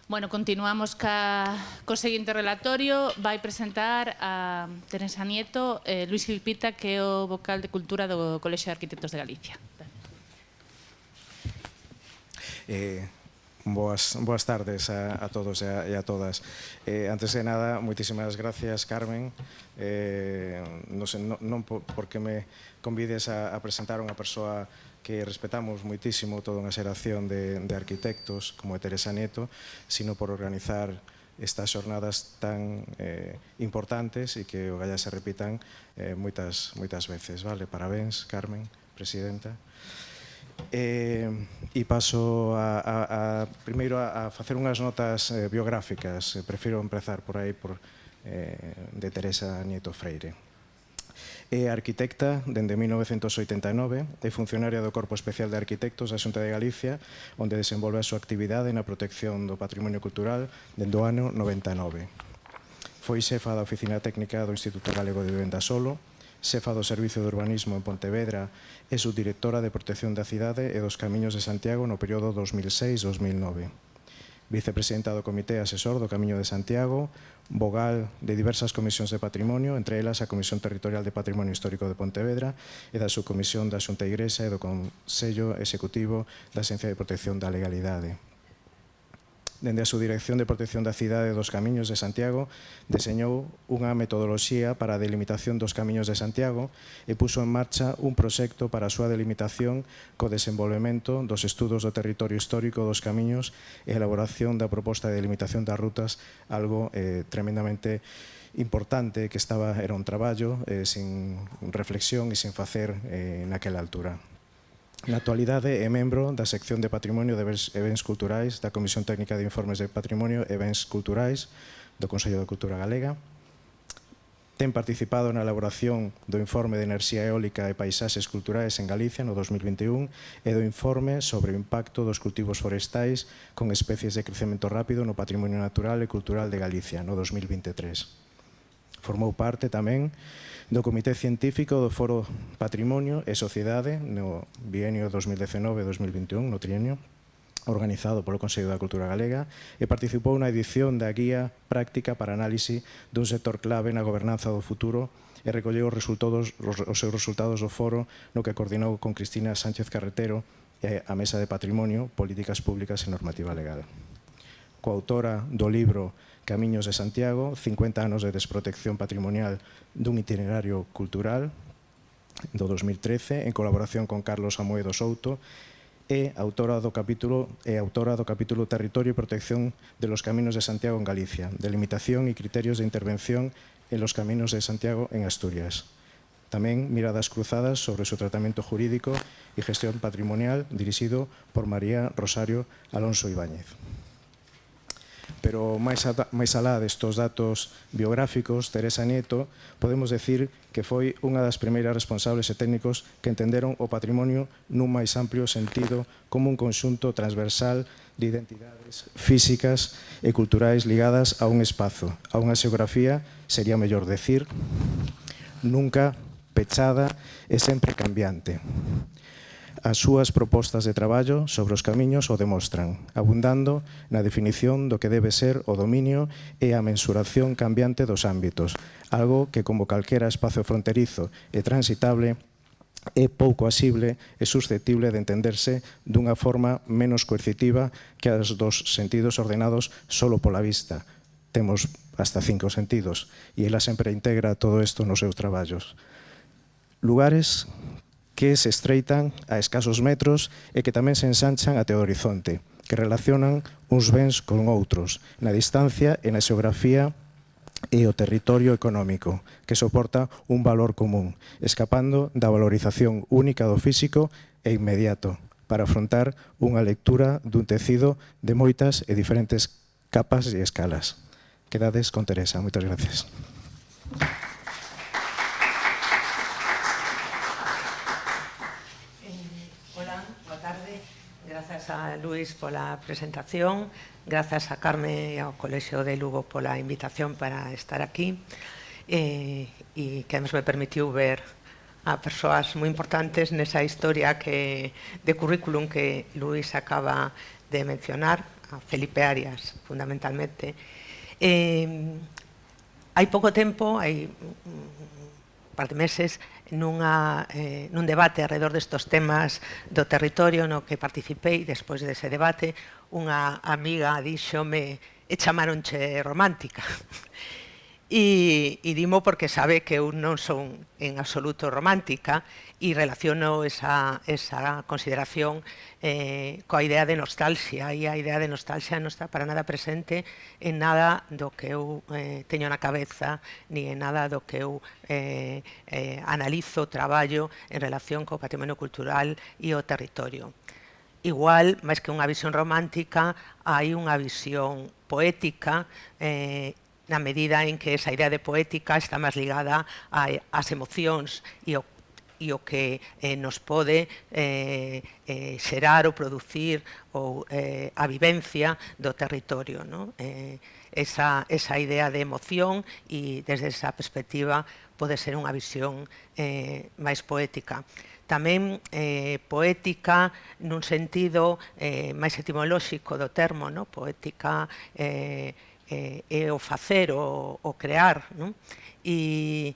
Bueno, continuamos co seguinte relatorio. Vai presentar a Teresa Nieto, Luis Filpita, que é o vocal de Cultura do Colexio de Arquitectos de Galicia. Boas tardes a todos e a todas. Antes de nada, moitísimas gracias, Carmen, non porque me convides a presentar unha persoa que respetamos moitísimo toda unha xeración de arquitectos como é Teresa Nieto, sino por organizar estas xornadas tan importantes e que o galla se repitan moitas veces. Parabéns, Carmen, presidenta. E paso primeiro a facer unhas notas biográficas. Prefiro empezar por aí de Teresa Nieto Freire. É arquitecta dende 1989, é funcionaria do Corpo Especial de Arquitectos da Xunta de Galicia, onde desenvolve a súa actividade na protección do patrimonio cultural dende o ano 99. Foi xefa da Oficina Técnica do Instituto Galego de Vivenda Solo, xefa do Servicio de Urbanismo en Pontevedra e subdirectora de Protección da Cidade e dos Camiños de Santiago no período 2006-2009. Vicepresidenta do Comité Asesor do Camiño de Santiago, vogal de diversas comisións de patrimonio, entre elas a Comisión Territorial de Patrimonio Histórico de Pontevedra e da Subcomisión da Xunta Igrexa e do Consello Executivo da Axencia de Protección da Legalidade. Dende a Subdirección de Protección da Cidade e dos Camiños de Santiago, deseñou unha metodoloxía para a delimitación dos Camiños de Santiago e puso en marcha un proxecto para a súa delimitación co desenvolvemento dos estudos do territorio histórico dos camiños e a elaboración da proposta de delimitación das rutas, algo tremendamente importante que era un traballo sin reflexión e sin facer naquela altura. Na actualidade é membro da sección de Patrimonio e Bens Culturais da Comisión Técnica de Informes de Patrimonio e Bens Culturais do Consello de Cultura Galega. Ten participado na elaboración do Informe de Enerxía Eólica e Paisaxes Culturais en Galicia no 2021 e do Informe sobre o impacto dos cultivos forestais con especies de crecemento rápido no patrimonio natural e cultural de Galicia no 2023. Formou parte tamén do Comité Científico do Foro Patrimonio e Sociedade no bienio 2019-2021, no trienio, organizado polo Consello da Cultura Galega, e participou na edición da Guía Práctica para Análise dun sector clave na gobernanza do futuro e recolleu os seus resultados do foro no que coordinou con Cristina Sánchez Carretero e a Mesa de Patrimonio, Políticas Públicas e Normativa Legal. Coautora do libro Camiños de Santiago, 50 anos de desprotección patrimonial dun itinerario cultural, do 2013, en colaboración con Carlos Amoedo Souto, e autora do capítulo Territorio e Protección de los Caminos de Santiago en Galicia, delimitación e criterios de intervención en los Caminos de Santiago en Asturias. Tamén Miradas cruzadas sobre o seu tratamento jurídico e gestión patrimonial, dirixido por María Rosario Alonso Ibáñez. Pero máis alá destos datos biográficos, Teresa Nieto, podemos decir que foi unha das primeiras responsables e técnicos que entenderon o patrimonio nun máis amplio sentido como un conxunto transversal de identidades físicas e culturais ligadas a un espazo, a unha xeografía, sería mellor decir, nunca pechada e sempre cambiante. As súas propostas de traballo sobre os camiños o demostran, abundando na definición do que debe ser o dominio e a mensuración cambiante dos ámbitos, algo que, como calquera espazo fronterizo e transitable, é pouco asible e susceptible de entenderse dunha forma menos coercitiva que as dos sentidos ordenados solo pola vista. Temos hasta 5 sentidos e ela sempre integra todo isto nos seus traballos. Lugares que se estreitan a escasos metros e que tamén se ensanchan até o horizonte, que relacionan uns bens con outros, na distancia e na xeografía e o territorio económico, que soporta un valor común, escapando da valorización única do físico e inmediato, para afrontar unha lectura dun tecido de moitas e diferentes capas e escalas. Quedades con Teresa. Moitas gracias. Grazas a Luis pola presentación, grazas a Carmen e ao Colexio de Lugo pola invitación para estar aquí e que me permitiu ver a persoas moi importantes nesa historia de currículum que Luis acaba de mencionar. Felipe Arias, fundamentalmente. Hai pouco tempo, hai un par de meses, nun debate alrededor destos temas do territorio no que participei. Despois dese debate, unha amiga díxome: e chamaronche romántica. E dimo porque sabe que eu non son en absoluto romántica e relaciono esa consideración coa idea de nostalgia, e a idea de nostalgia non está para nada presente en nada do que eu teño na cabeza, ni en nada do que eu analizo, traballo en relación co patrimonio cultural e o territorio. Igual, máis que unha visión romántica, hai unha visión poética, na medida en que esa idea de poética está máis ligada ás emocións e o que nos pode xerar ou producir ou a vivencia do territorio. Esa idea de emoción, e desde esa perspectiva pode ser unha visión máis poética. Tamén poética nun sentido máis etimolóxico do termo, poética é o facer, o crear, e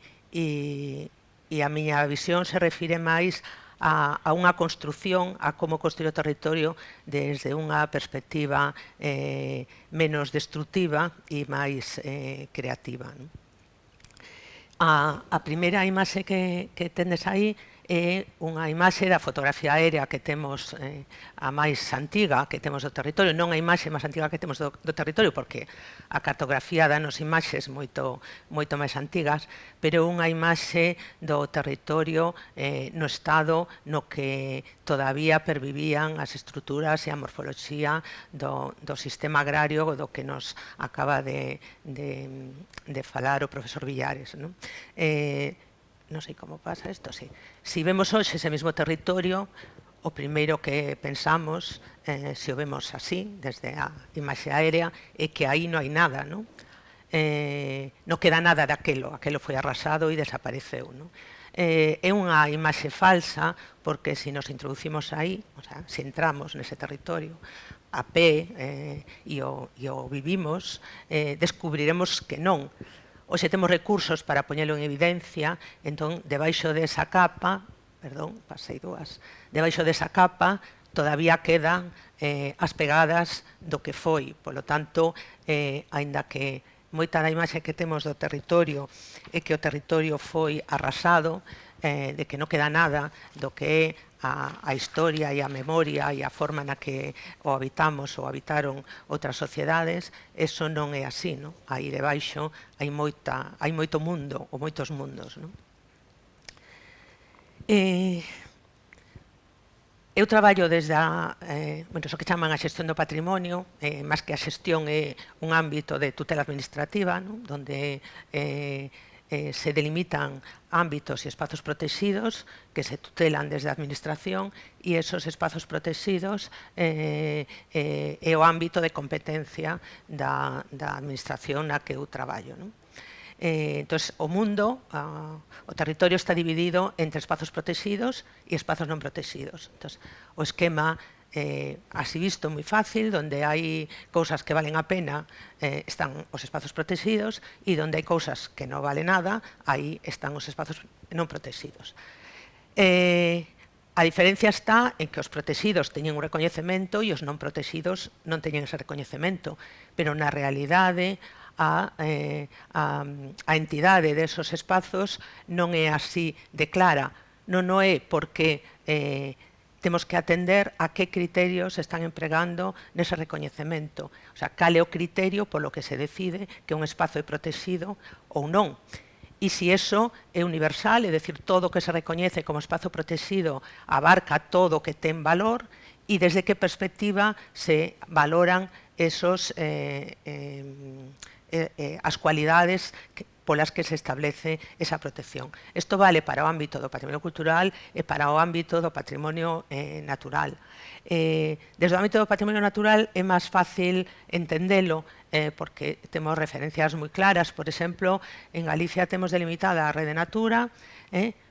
a miña visión se refire máis a unha construción, a como construir o territorio desde unha perspectiva menos destructiva e máis creativa. A primeira imaxe que tendes aí é unha imaxe da fotografía aérea que temos, a máis antiga que temos do territorio. Non a imaxe máis antiga que temos do territorio, porque a cartografía danos imaxes moito máis antigas, pero unha imaxe do territorio no estado no que todavía pervivían as estruturas e a morfoloxía do sistema agrario do que nos acaba de falar o profesor Villares. Non sei como pasa isto, sí. Si vemos hoxe ese mesmo territorio, o primeiro que pensamos, se o vemos así, desde a imaxe aérea, é que aí non hai nada, non queda nada daquelo, aquelo foi arrasado e desapareceu. É unha imaxe falsa, porque se nos introducimos aí, o sea, se entramos nese territorio a pé e o vivimos, descubriremos que non. Hoxe temos recursos para poñelo en evidencia, entón, debaixo desa capa, debaixo desa capa, todavía quedan as pegadas do que foi. Polo tanto, aínda que moita da imaxe que temos do territorio é que o territorio foi arrasado, de que non queda nada do que é a historia e a memoria e a forma na que o habitamos ou habitaron outras sociedades, eso non é así. Aí debaixo hai moito mundo, ou moitos mundos. Eu traballo desde o que chaman a xestión do patrimonio, máis que a xestión é un ámbito de tutela administrativa, onde se delimitan ámbitos e espazos protegidos que se tutelan desde a administración, e esos espazos protegidos é o ámbito de competencia da administración na que eu traballo. Entón, o mundo, o territorio está dividido entre espazos protegidos e espazos non protegidos. Entón, o esquema así visto moi fácil, donde hai cousas que valen a pena, están os espazos protegidos, e donde hai cousas que non valen nada, aí están os espazos non protegidos. A diferencia está en que os protegidos teñen un recoñecemento e os non protegidos non teñen ese recoñecemento, pero na realidade a entidade desos espazos non é así de clara. Non o é porque temos que atender a que criterios se están empregando nese recoñecemento. O sea, cal é o criterio polo que se decide que un espazo é protegido ou non. E se iso é universal, é dicir, todo o que se recoñece como espazo protegido abarca todo o que ten valor, e desde que perspectiva se valoran as cualidades polas que se establece esa protección. Isto vale para o ámbito do patrimonio cultural e para o ámbito do patrimonio natural. Desde o ámbito do patrimonio natural é máis fácil entendelo, porque temos referencias moi claras. Por exemplo, en Galicia temos delimitada a Rede Natura,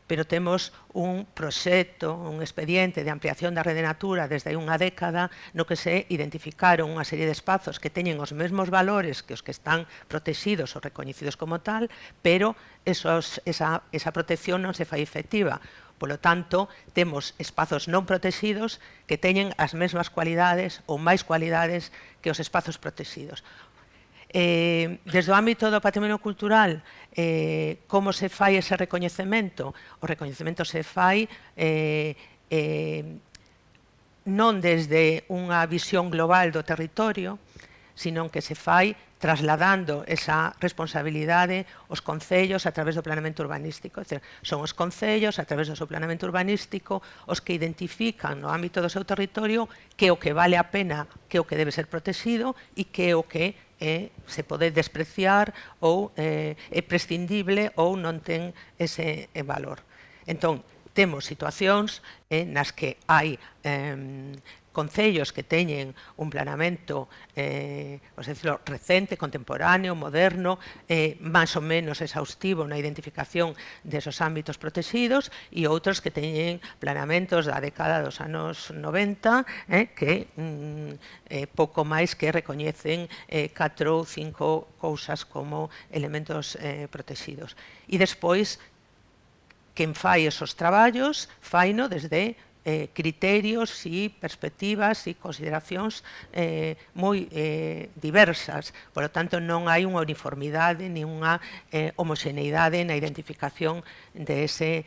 pero temos un proxecto, un expediente de ampliación da Rede Natura desde hai unha década no que se identificaron unha serie de espazos que teñen os mesmos valores que os que están protegidos ou recoñecidos como tal, pero esa protección non se fai efectiva. Polo tanto, temos espazos non protegidos que teñen as mesmas cualidades ou máis cualidades que os espazos protegidos. Desde o ámbito do patrimonio cultural, como se fai ese recoñecemento? O recoñecemento se fai non desde unha visión global do territorio, sino que se fai trasladando esa responsabilidade aos concellos a través do planeamento urbanístico. É dicir, son os concellos, a través do seu planeamento urbanístico, os que identifican no ámbito do seu territorio que o que vale a pena, que o que debe ser protegido e que o que se pode despreciar ou é prescindible ou non ten ese valor. Entón, temos situacións nas que hai concellos que teñen un planeamento recente, contemporáneo, moderno, máis ou menos exhaustivo na identificación desos ámbitos protegidos, e outros que teñen planeamentos da década dos anos 90 que pouco máis que recoñecen 4 ou 5 cousas como elementos protegidos. E despois, quen fai esos traballos, faino desde criterios e perspectivas e consideracións moi diversas. Por lo tanto, non hai unha uniformidade ni unha homoxeneidade na identificación dese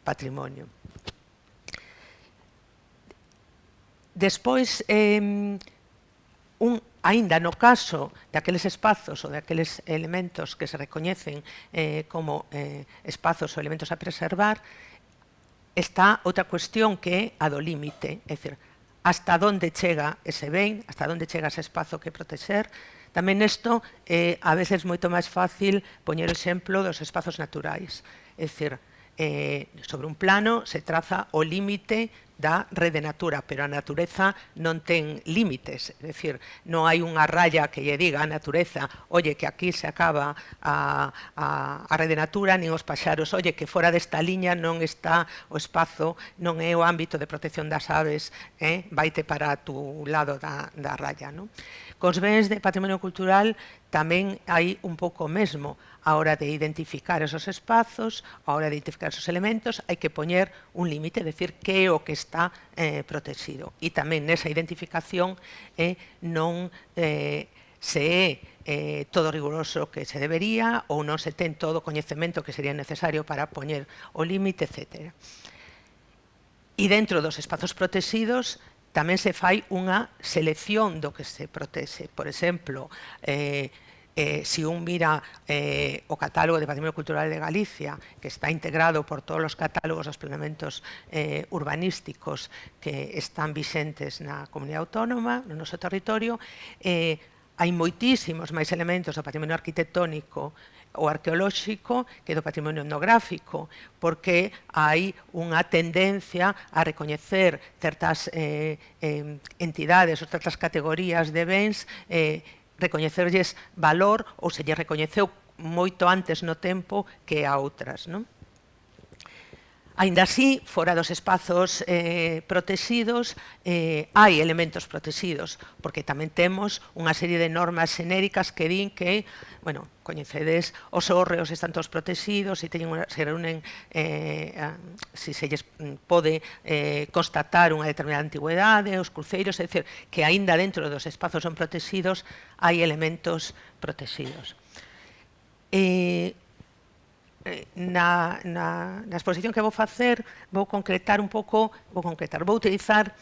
patrimonio. Despois, aínda no caso daqueles espazos ou daqueles elementos que se recoñecen como espazos ou elementos a preservar, está outra cuestión que é a do límite, é dicir, hasta onde chega ese ben, hasta onde chega ese espazo que protexer. Tamén isto é a veces moito máis fácil poñer o exemplo dos espazos naturais, é dicir, sobre un plano se traza o límite da Rede Natura, pero a natureza non ten límites, é dicir, non hai unha raya que lle diga a natureza, oye, que aquí se acaba a Rede Natura, nin os paxaros, oye, que fora desta liña non está o espazo, non é o ámbito de protección das aves, vaite para tu lado da raya, non? Cos bens de patrimonio cultural tamén hai un pouco mesmo. A hora de identificar esos espazos, a hora de identificar esos elementos, hai que poñer un límite, é dicir, que é o que está protegido. E tamén nesa identificación non se é todo riguroso que se debería ou non se ten todo o coñecemento que sería necesario para poñer o límite, etc. E dentro dos espazos protegidos tamén se fai unha selección do que se protexe. Por exemplo, se un mira o catálogo de Patrimonio Cultural de Galicia, que está integrado por todos os catálogos dos planeamentos urbanísticos que están vixentes na comunidade autónoma, no noso territorio, hai moitísimos máis elementos do patrimonio arquitectónico ou arqueolóxico que do patrimonio etnográfico, porque hai unha tendencia a recoñecer certas entidades ou certas categorías de bens, recoñecerlles valor ou se lle recoñeceu moito antes no tempo que a outras, non? Aínda así, fora dos espazos protegidos, hai elementos protegidos, porque tamén temos unha serie de normas xenéricas que din que, bueno, coñecedes os hórreos están todos protegidos, se reúnen, se lles pode constatar unha determinada antigüedade, os cruceiros, é dicir, que aínda dentro dos espazos non protegidos hai elementos protegidos. Na exposición que vou facer vou concretar un pouco, vou utilizar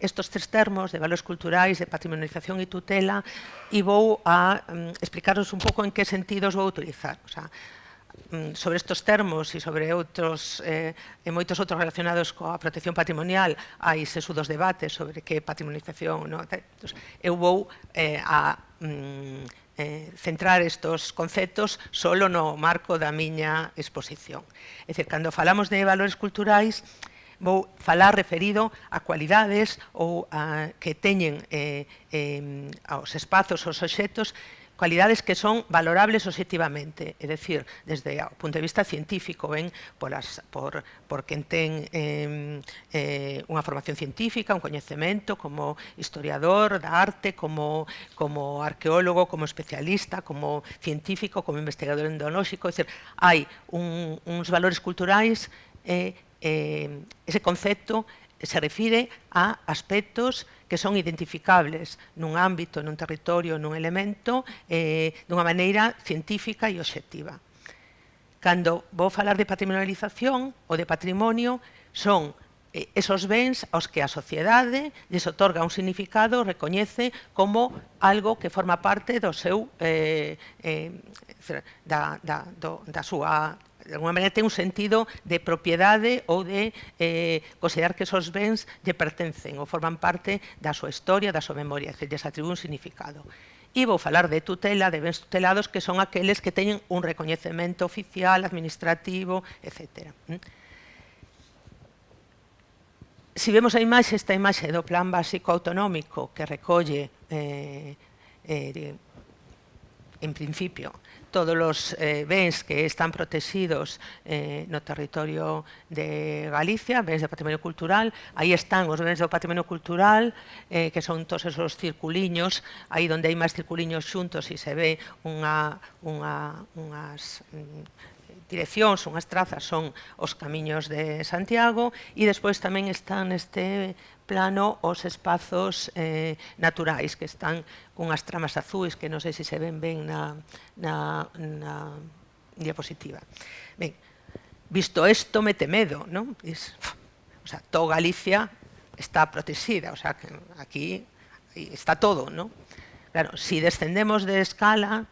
estes tres termos de valores culturais, de patrimonialización e tutela, e vou a explicaros un pouco en que sentidos vou utilizar. O sea, sobre estes termos e sobre outros e moitos outros relacionados coa protección patrimonial hai sesudos debates sobre que patrimonialización, no? Eu vou a centrar estes conceptos solo no marco da miña exposición. É dicir, cando falamos de valores culturais, vou falar referido a cualidades ou que teñen aos espazos, aos obxectos, cualidades que son valorables objetivamente, é dicir, desde o punto de vista científico, por quen ten unha formación científica, un coñecemento como historiador da arte, como arqueólogo, como especialista, como científico, como investigador endolóxico, é dicir, hai uns valores culturais, ese concepto se refire a aspectos que son identificables nun ámbito, nun territorio, nun elemento, dunha maneira científica e obxectiva. Cando vou falar de patrimonialización ou de patrimonio, son esos bens aos que a sociedade lles otorga un significado, recoñece como algo que forma parte do seu, da súa, de alguma maneira ten un sentido de propiedade ou de considerar que esos bens lle pertencen ou forman parte da súa historia, da súa memoria, que lles atribúe un significado. E vou falar de tutela, de bens tutelados, que son aqueles que teñen un recoñecemento oficial, administrativo, etc. Si vemos a imaxe, esta imaxe do Plan Básico Autonómico que recolle, en principio, todos os bens que están protegidos no territorio de Galicia, bens de patrimonio cultural. Aí están os bens do patrimonio cultural, que son todos esos circuliños, aí onde hai máis circuliños xuntos e se ve unhas direccións, unhas trazas, son os camiños de Santiago, e despois tamén están neste plano os espazos naturais, que están cunhas tramas azuis que non sei se ven ben na diapositiva. Ben, visto isto, mete medo, non? O sea, toda Galicia está protegida, o sea, que aquí está todo, non? Claro, si descendemos de escala,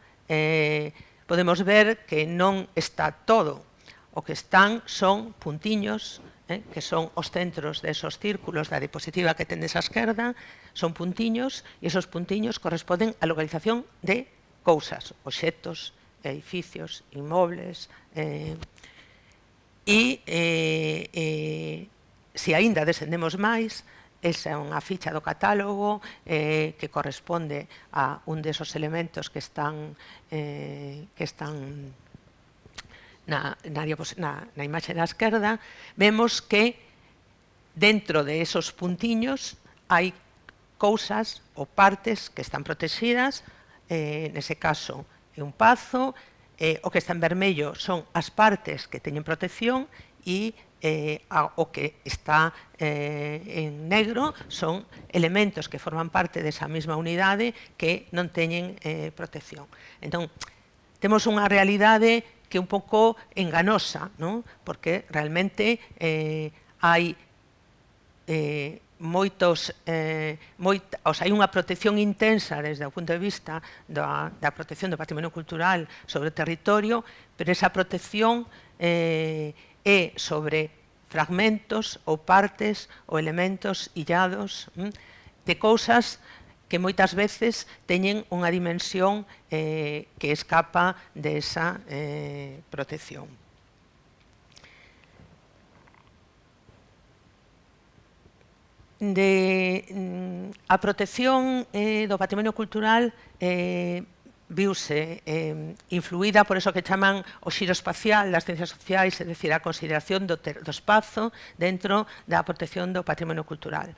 podemos ver que non está todo. O que están son puntiños, que son os centros desos círculos da diapositiva que tendes á esquerda, son puntiños, e esos puntiños corresponden á localización de cousas, obxectos, edificios, inmobles, se aínda descendemos máis, esa é unha ficha do catálogo que corresponde a un desos elementos que están na imaxe da esquerda. Vemos que dentro de esos puntiños hai cousas ou partes que están protegidas, nese caso é un pazo, o que está en vermello son as partes que teñen protección e o que está en negro son elementos que forman parte desa mesma unidade que non teñen protección. Entón, temos unha realidade que é un pouco enganosa, non? Porque realmente hai hai unha protección intensa desde o punto de vista da protección do patrimonio cultural sobre o territorio, pero esa protección é sobre fragmentos ou partes ou elementos illados de cousas que moitas veces teñen unha dimensión que escapa desa protección. A protección do patrimonio cultural viuse influída por eso que chaman o xiro espacial das ciencias sociais, é dicir, a consideración do espazo dentro da protección do patrimonio cultural.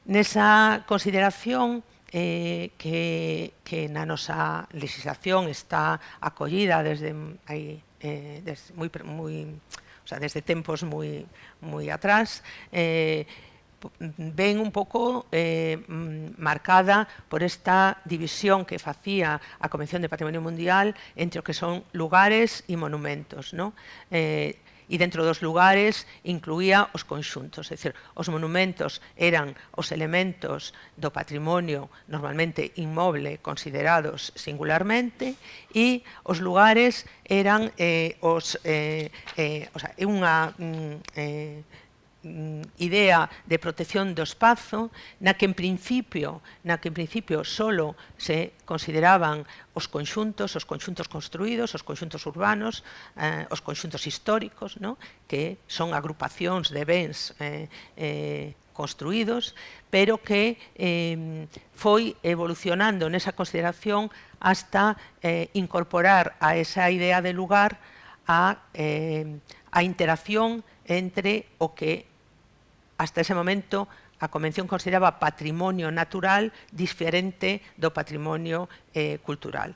Nesa consideración que na nosa legislación está acollida desde tempos moi atrás, ven un pouco marcada por esta división que facía a Convención de Patrimonio Mundial entre o que son lugares e monumentos, non? E dentro dos lugares incluía os conxuntos, é dicir, os monumentos eran os elementos do patrimonio normalmente inmoble considerados singularmente e os lugares eran unha idea de protección do espazo na que en principio solo se consideraban os conxuntos construídos, os conxuntos urbanos, os conxuntos históricos, que son agrupacións de bens construídos, pero que foi evolucionando nesa consideración hasta incorporar a esa idea de lugar a interacción entre o que hasta ese momento a Convención consideraba patrimonio natural diferente do patrimonio cultural.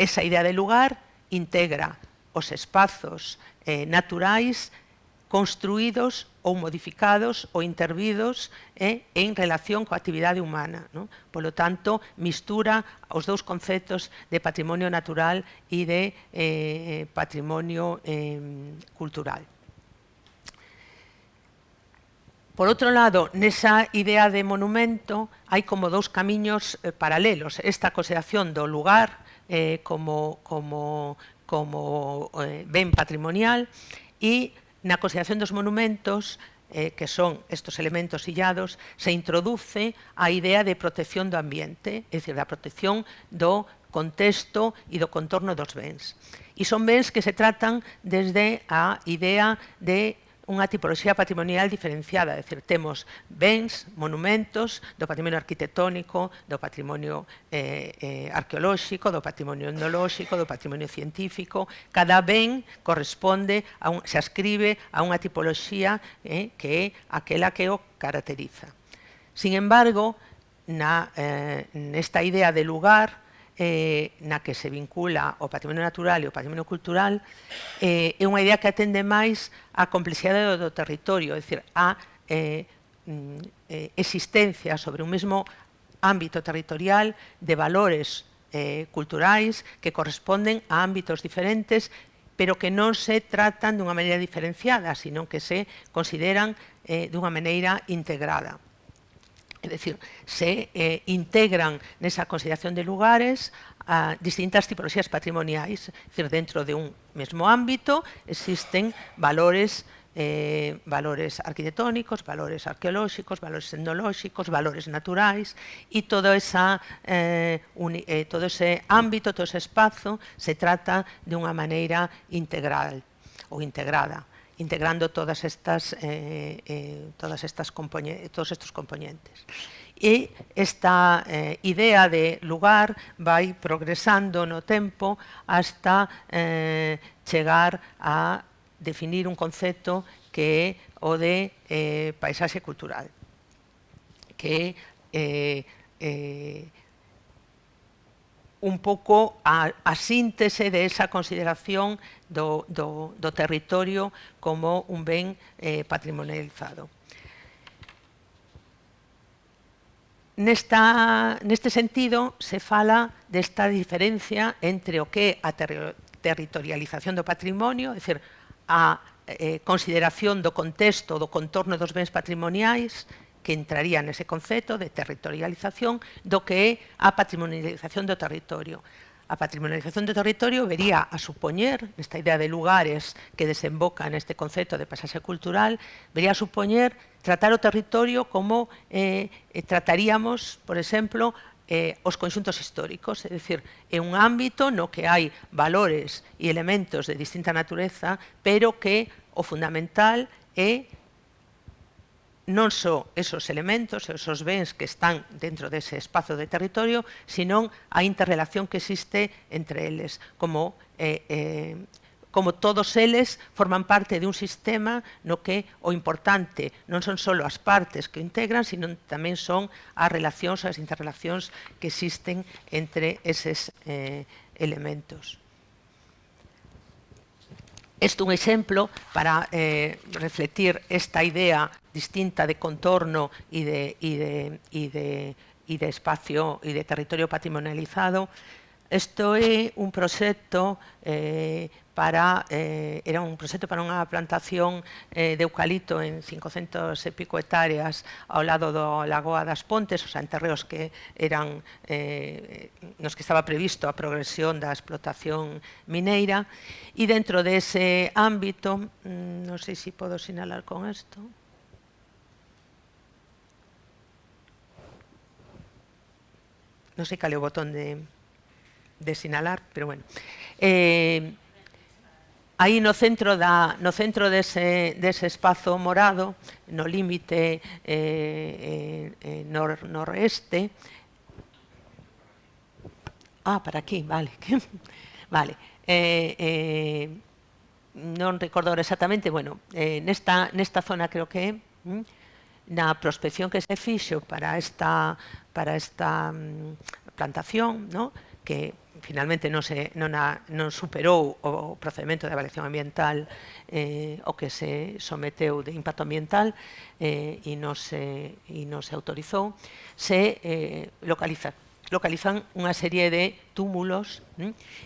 Esa idea de lugar integra os espazos naturais construídos ou modificados ou intervidos en relación coa actividade humana. Polo tanto, mistura os dous conceptos de patrimonio natural e de patrimonio cultural. Por outro lado, nesa idea de monumento hai como dous camiños paralelos. Esta consideración do lugar como ben patrimonial e na consideración dos monumentos, que son estes elementos illados, se introduce a idea de protección do ambiente, é dicir, da protección do contexto e do contorno dos bens. E son bens que se tratan desde a idea de unha tipoloxía patrimonial diferenciada, é dicir, temos bens, monumentos do patrimonio arquitectónico, do patrimonio arqueolóxico, do patrimonio etnolóxico, do patrimonio científico. Cada ben corresponde, se ascribe a unha tipoloxía que é aquela que o caracteriza. Sin embargo, nesta idea de lugar, na que se vincula o patrimonio natural e o patrimonio cultural, é unha idea que atende máis á complexidade do territorio, é dicir, á existencia sobre un mesmo ámbito territorial de valores culturais que corresponden a ámbitos diferentes, pero que non se tratan dunha maneira diferenciada, sino que se consideran dunha maneira integrada. É dicir, se integran nesa consideración de lugares a distintas tipoloxías patrimoniais. É dicir, dentro de un mesmo ámbito existen valores arquitectónicos, valores arqueolóxicos, valores etnolóxicos, valores naturais, e todo ese ámbito, todo ese espazo se trata de unha maneira integral ou integrada, integrando todos estes componentes. E esta idea de lugar vai progresando no tempo hasta chegar a definir un concepto que é o de paisaxe cultural, que é un pouco a síntese de esa consideración do territorio como un ben patrimonializado. Neste sentido, se fala desta diferencia entre o que é a territorialización do patrimonio, é dicir, a consideración do contexto, do contorno dos bens patrimoniais, que entraría nese concepto de territorialización, do que é a patrimonialización do territorio. A patrimonialización do territorio vería a supoñer, nesta idea de lugares que desemboca neste concepto de paisaxe cultural, vería a supoñer tratar o territorio como trataríamos, por exemplo, os conxuntos históricos, é dicir, é un ámbito no que hai valores e elementos de distinta natureza, pero que o fundamental é non só esos elementos, esos bens que están dentro dese espazo de territorio, sino a interrelación que existe entre eles, como todos eles forman parte de un sistema no que o importante non son só as partes que o integran, sino tamén son as relacións, as interrelacións que existen entre eses elementos. Este é un exemplo para refletir esta idea distinta de contorno e de espacio e de territorio patrimonializado. Isto é un proxecto era un proxecto para unha plantación de eucalipto en 500 e pico hectáreas ao lado do Lagoa das Pontes, os enterreos que eran nos que estaba previsto a progresión da explotación mineira, e dentro dese ámbito, non sei se podo sinalar con isto, non sei cal é o botón de sinalar, pero bueno. aí no centro dese espazo morado, no límite noroeste, para aquí, vale, vale, non recordo exactamente, bueno, nesta zona creo que na prospección que se fixo para esta plantación, ¿no? Que finalmente non superou o procedimento de avaliación ambiental o que se someteu de impacto ambiental e non se autorizou, se localizan unha serie de túmulos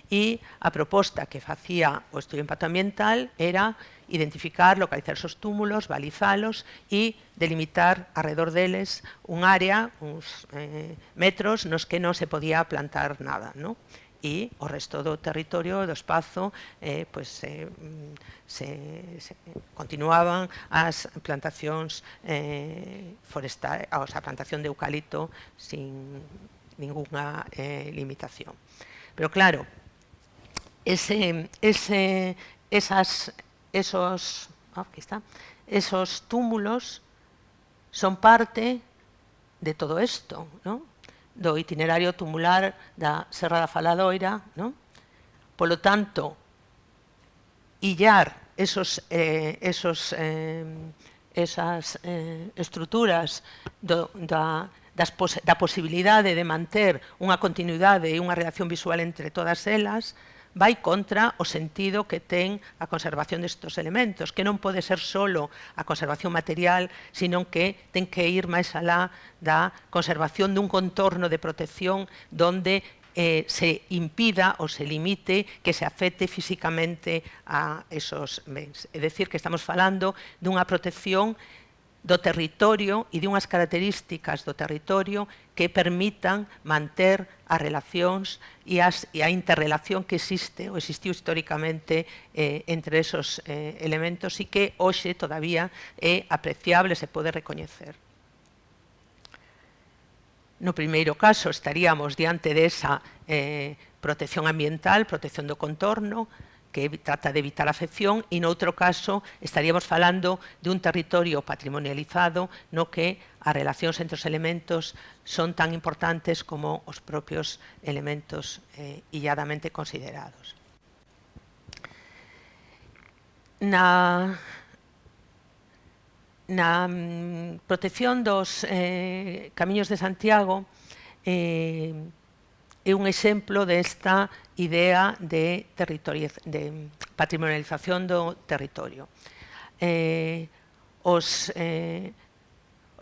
e a proposta que facía o estudio de impacto ambiental era identificar, localizar esos túmulos, balizalos e delimitar alrededor deles un área, uns metros nos que non se podía plantar nada, non? E o resto do territorio, do espazo, continuaban as plantacións forestais, a plantación de eucalipto sin ninguna limitación. Pero claro, esos túmulos son parte de todo isto, ¿no? Do itinerario tumular da Serra da Faladoira, ¿no? Polo tanto, illar esas estruturas da posibilidade de manter unha continuidade e unha relación visual entre todas elas vai contra o sentido que ten a conservación destes elementos, que non pode ser solo a conservación material, sino que ten que ir máis alá da conservación dun contorno de protección donde se impida ou se limite que se afecte físicamente a esos bens. É dicir, que estamos falando dunha protección do territorio e dunhas características do territorio que permitan manter as relacións e a interrelación que existe ou existiu históricamente entre esos elementos e que hoxe todavía é apreciable, se pode recoñecer. No primeiro caso estaríamos diante desa protección ambiental, protección do contorno, que trata de evitar a afección, e noutro caso estaríamos falando de un territorio patrimonializado no que as relacións entre os elementos son tan importantes como os propios elementos illadamente considerados. Na protección dos camiños de Santiago é un exemplo desta idea de patrimonialización do territorio. Os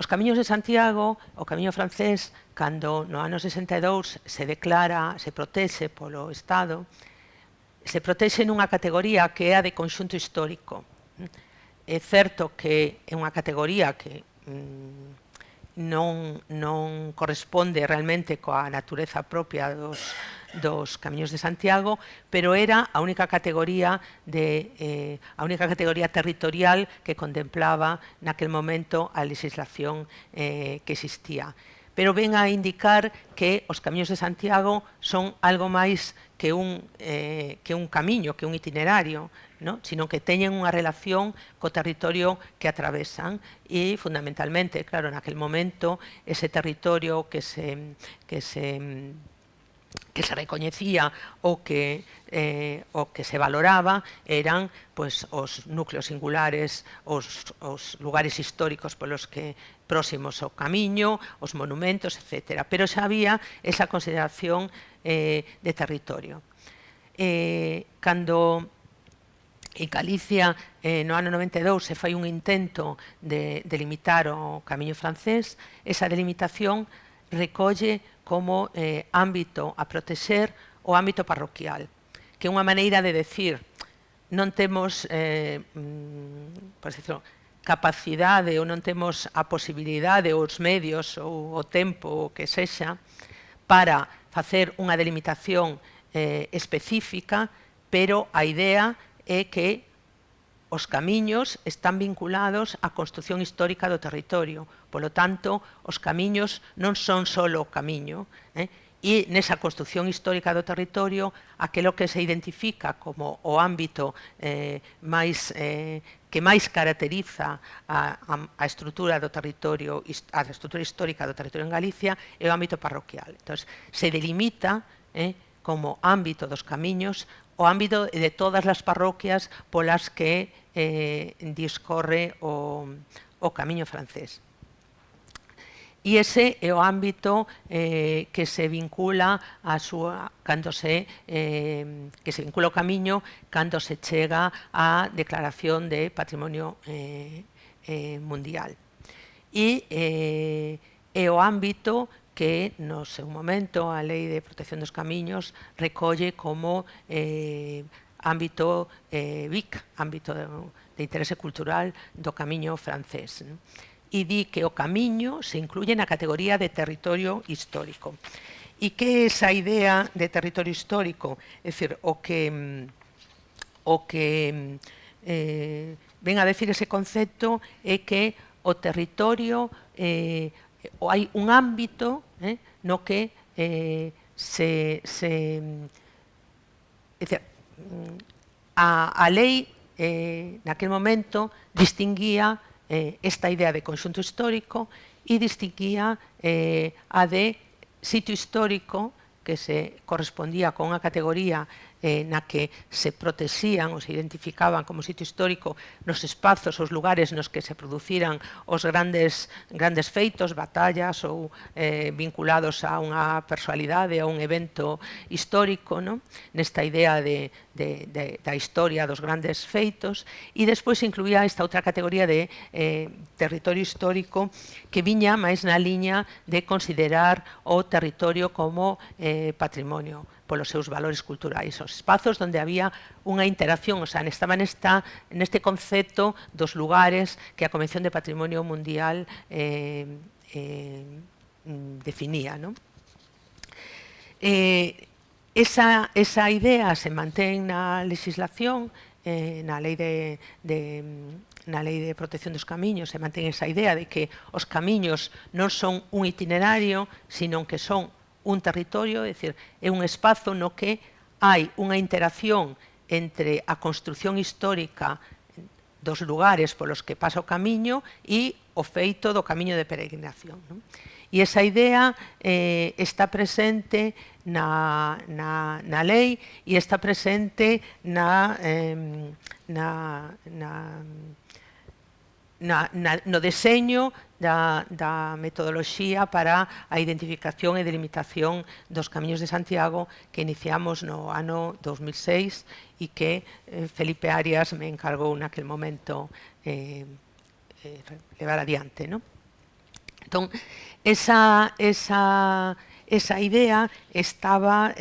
camiños de Santiago, o camiño francés, cando no ano 62 se protexe polo Estado, se protexe nunha categoría que é a de conxunto histórico. É certo que é unha categoría que non corresponde realmente coa natureza propia dos camiños de Santiago, pero era a única categoría territorial que contemplaba naquel momento a legislación que existía. Pero ven a indicar que os camiños de Santiago son algo máis que un camiño, que un itinerario, ¿no? Sino que teñen unha relación co territorio que atravesan e, fundamentalmente, claro, naquel momento, ese territorio que se recoñecía ou que se valoraba eran os núcleos singulares, os lugares históricos polos que próximos ao camiño, os monumentos, etc. Pero xa había esa consideración de territorio. Cando en Galicia, no ano 92, se fai un intento de delimitar o camiño francés, esa delimitación recolle como ámbito a protexer o ámbito parroquial, que é unha maneira de decir non temos capacidade ou non temos a posibilidade ou os medios ou o tempo o que sexa para facer unha delimitación específica, pero a idea é que os camiños están vinculados á construción histórica do territorio. Polo tanto, os camiños non son só o camiño, e nesa construción histórica do territorio aquilo que se identifica como o ámbito que máis caracteriza a estrutura do territorio, a estrutura histórica do territorio en Galicia é o ámbito parroquial. Entón, se delimita como ámbito dos camiños o ámbito de todas as parroquias polas que discorre o camiño francés. E ese é o ámbito que se vincula a súa que se vincula ao camiño cando se chega á declaración de patrimonio mundial. E é o ámbito que no seu momento a Lei de Protección dos Camiños recolle como ámbito BIC, ámbito de interese cultural do camiño francés. E di que o camiño se incluye na categoría de territorio histórico. E que é esa idea de territorio histórico? É dicir, o que ven a decir ese concepto é que o territorio hai un ámbito no que a lei naquel momento distinguía esta idea de conxunto histórico e distinguía a de sitio histórico, que se correspondía con unha categoría na que se protexían ou se identificaban como sitio histórico nos espazos, os lugares nos que se produciran os grandes feitos, batallas ou vinculados a unha personalidade, a un evento histórico, nesta idea da historia dos grandes feitos, e despois incluía esta outra categoría de territorio histórico que viña máis na liña de considerar o territorio como patrimonio polos seus valores culturais, os espazos onde había unha interacción, o sea, estaba neste concepto dos lugares que a Convención de Patrimonio Mundial definía. Esa idea se mantén na legislación, na Lei de Protección dos Camiños, se mantén esa idea de que os camiños non son un itinerario, sino que son un territorio, é dicir, é un espazo no que hai unha interacción entre a construción histórica dos lugares polos que pasa o camiño e o feito do camiño de peregrinación. E esa idea está presente na lei e está presente no deseño da metodoloxía para a identificación e delimitación dos camiños de Santiago que iniciamos no ano 2006 e que Felipe Arias me encargou naquel momento levar adiante. Entón, esa idea estaba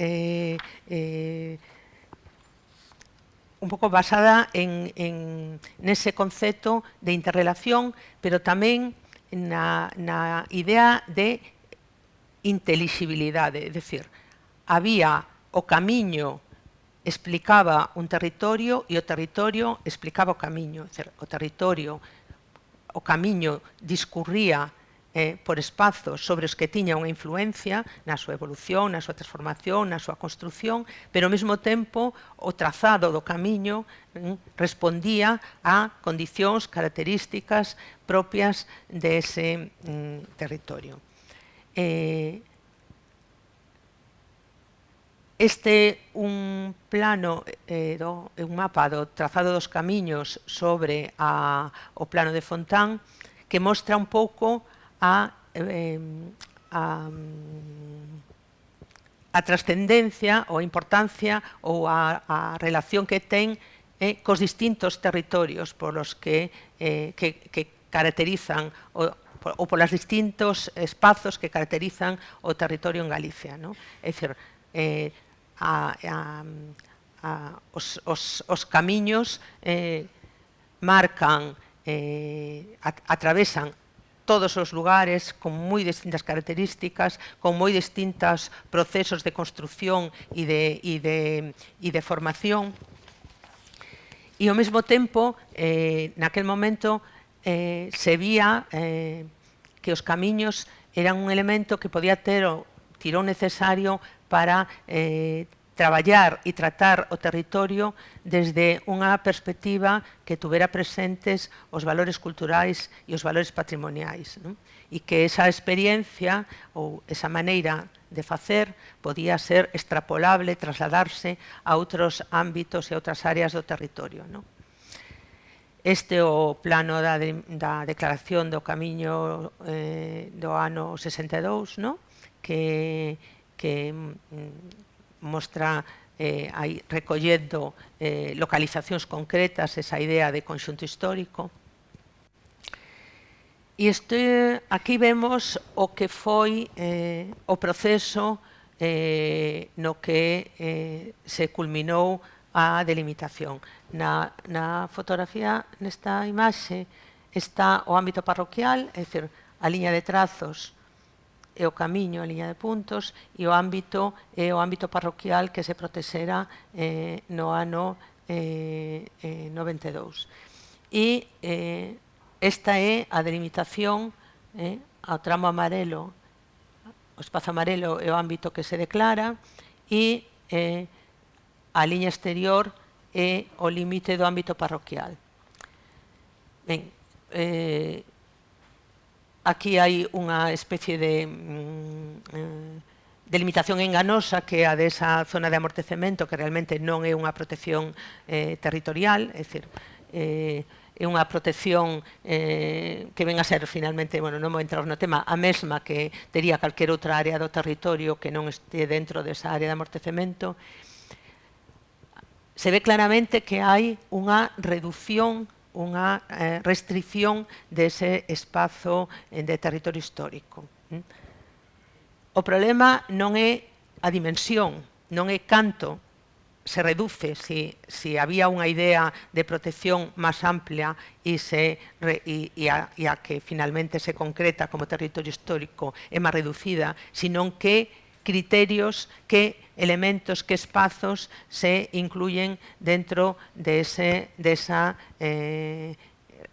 un pouco basada nese concepto de interrelación, pero tamén na idea de intelixibilidade, é dicir, había o camiño explicaba un territorio e o territorio explicaba o camiño, é dicir, o camiño discurría por espazos sobre os que tiña unha influencia na súa evolución, na súa transformación, na súa construción, pero ao mesmo tempo o trazado do camiño respondía a condicións características propias dese territorio. Este é un plano, un mapa do trazado dos camiños sobre o plano de Fontán que mostra un pouco a trascendencia ou a importancia ou a relación que ten cos distintos territorios polos que caracterizan ou polos distintos espazos que caracterizan o territorio en Galicia. É dicir, os camiños marcan, atravesan todos os lugares con moi distintas características, con moi distintos procesos de construción e de formación. E ao mesmo tempo, naquel momento, se vía que os camiños eran un elemento que podía ter tirón necesario para traballar e tratar o territorio desde unha perspectiva que tuvera presentes os valores culturais e os valores patrimoniais, non? E que esa experiencia ou esa maneira de facer podía ser extrapolable, trasladarse a outros ámbitos e a outras áreas do territorio, non? Este é o plano da declaración do camiño do ano 62, non? Que mostra aí recollendo localizacións concretas esa idea de conxunto histórico. E aquí vemos o que foi o proceso no que se culminou a delimitación. Na fotografía, nesta imaxe, está o ámbito parroquial, é dicir, a liña de trazos e o camiño, a liña de puntos, e o ámbito é o ámbito parroquial que se protexera no ano 92. E esta é a delimitación ao tramo amarelo, o espazo amarelo é o ámbito que se declara, e a liña exterior é o límite do ámbito parroquial. Ben, aquí hai unha especie de delimitación enganosa que é a desa zona de amortecemento, que realmente non é unha protección territorial, é dicir, é unha protección que ven a ser finalmente, bueno, non vou entrar no tema, a mesma que tería calquera outra área do territorio que non este dentro desa área de amortecemento. Se ve claramente que hai unha reducción, unha restricción dese espazo de territorio histórico. O problema non é a dimensión, non é canto se reduce, se había unha idea de protección máis amplia e a que finalmente se concreta como territorio histórico é máis reducida, senón que criterios, que elementos, que espazos se incluyen dentro dese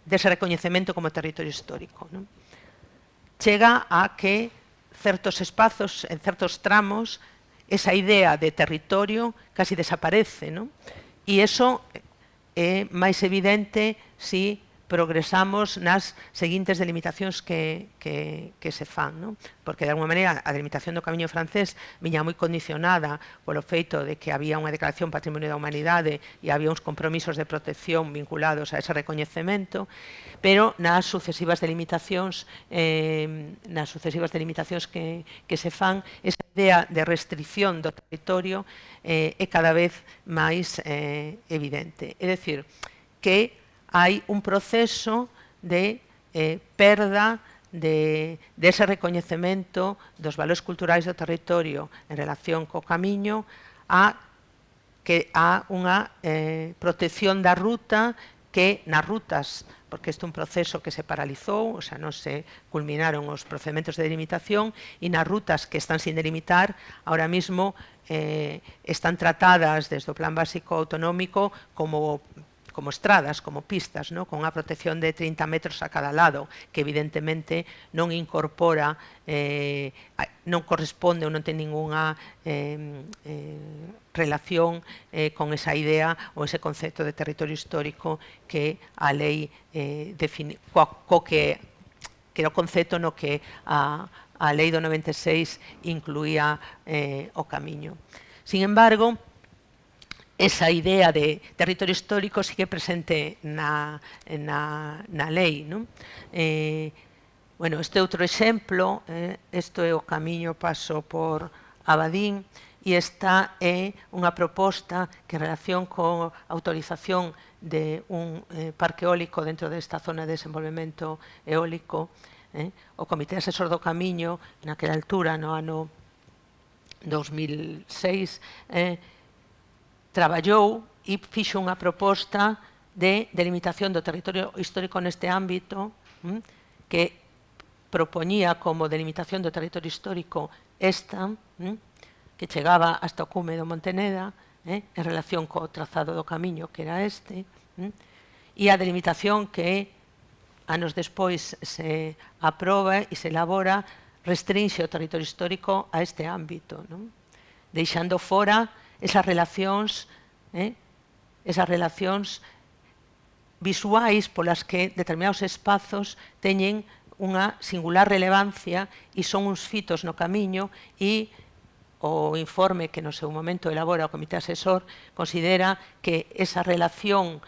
recoñecemento como territorio histórico, non? Chega a que certos espazos, en certos tramos, esa idea de territorio casi desaparece, non? E iso é máis evidente se progresamos nas seguintes delimitacións que se fan, non? Porque, de alguma maneira, a delimitación do camiño francés viña moi condicionada polo feito de que había unha declaración Patrimonio da Humanidade e había uns compromisos de protección vinculados a ese recoñecemento, pero nas sucesivas delimitacións que se fan, esa idea de restricción do territorio é cada vez máis evidente. É dicir, que hai un proceso de perda dese recoñecemento dos valores culturais do territorio en relación co camiño a unha protección da ruta que nas rutas, porque este é un proceso que se paralizou, o sea, non se culminaron os procedementos de delimitación, e nas rutas que están sin delimitar, ahora mismo están tratadas desde o Plan Básico Autonómico como estradas, como pistas, ¿no? Con unha protección de 30 metros a cada lado, que evidentemente non incorpora, non corresponde ou non ten ninguna relación con esa idea ou ese concepto de territorio histórico que a lei define, que era o concepto no que a lei do 96 incluía o camiño. Sin embargo, esa idea de territorio histórico sigue presente na lei, non? Bueno, este outro exemplo, isto é o camiño paso por Abadín, e esta é unha proposta que en relación con a autorización de un parque eólico dentro desta zona de desenvolvemento eólico, o Comité Asesor do Camiño, naquela altura, no ano 2006, traballou e fixo unha proposta de delimitación do territorio histórico neste ámbito, que propoñía como delimitación do territorio histórico esta, que chegaba hasta o cume do Monteneda, en relación co trazado do camiño, que era este, e a delimitación que anos despois se aproba e se elabora restringe o territorio histórico a este ámbito, non? Deixando fora esas relacións visuais polas que determinados espazos teñen unha singular relevancia e son uns fitos no camiño, e o informe que no seu momento elabora o Comité Asesor considera que esa relación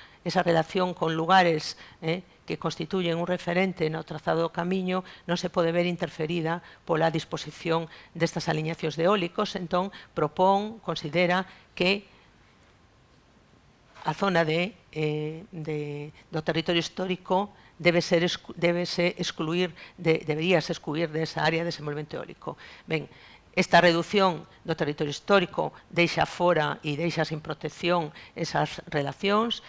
con lugares que constituyen un referente no trazado do camiño non se pode ver interferida pola disposición destas aliñacións de eólicos. Entón, considera que a zona do territorio histórico deberíase excluir desa área de desenvolvemento eólico. Ben, esta reducción do territorio histórico deixa fora e deixa sin protección esas relacións,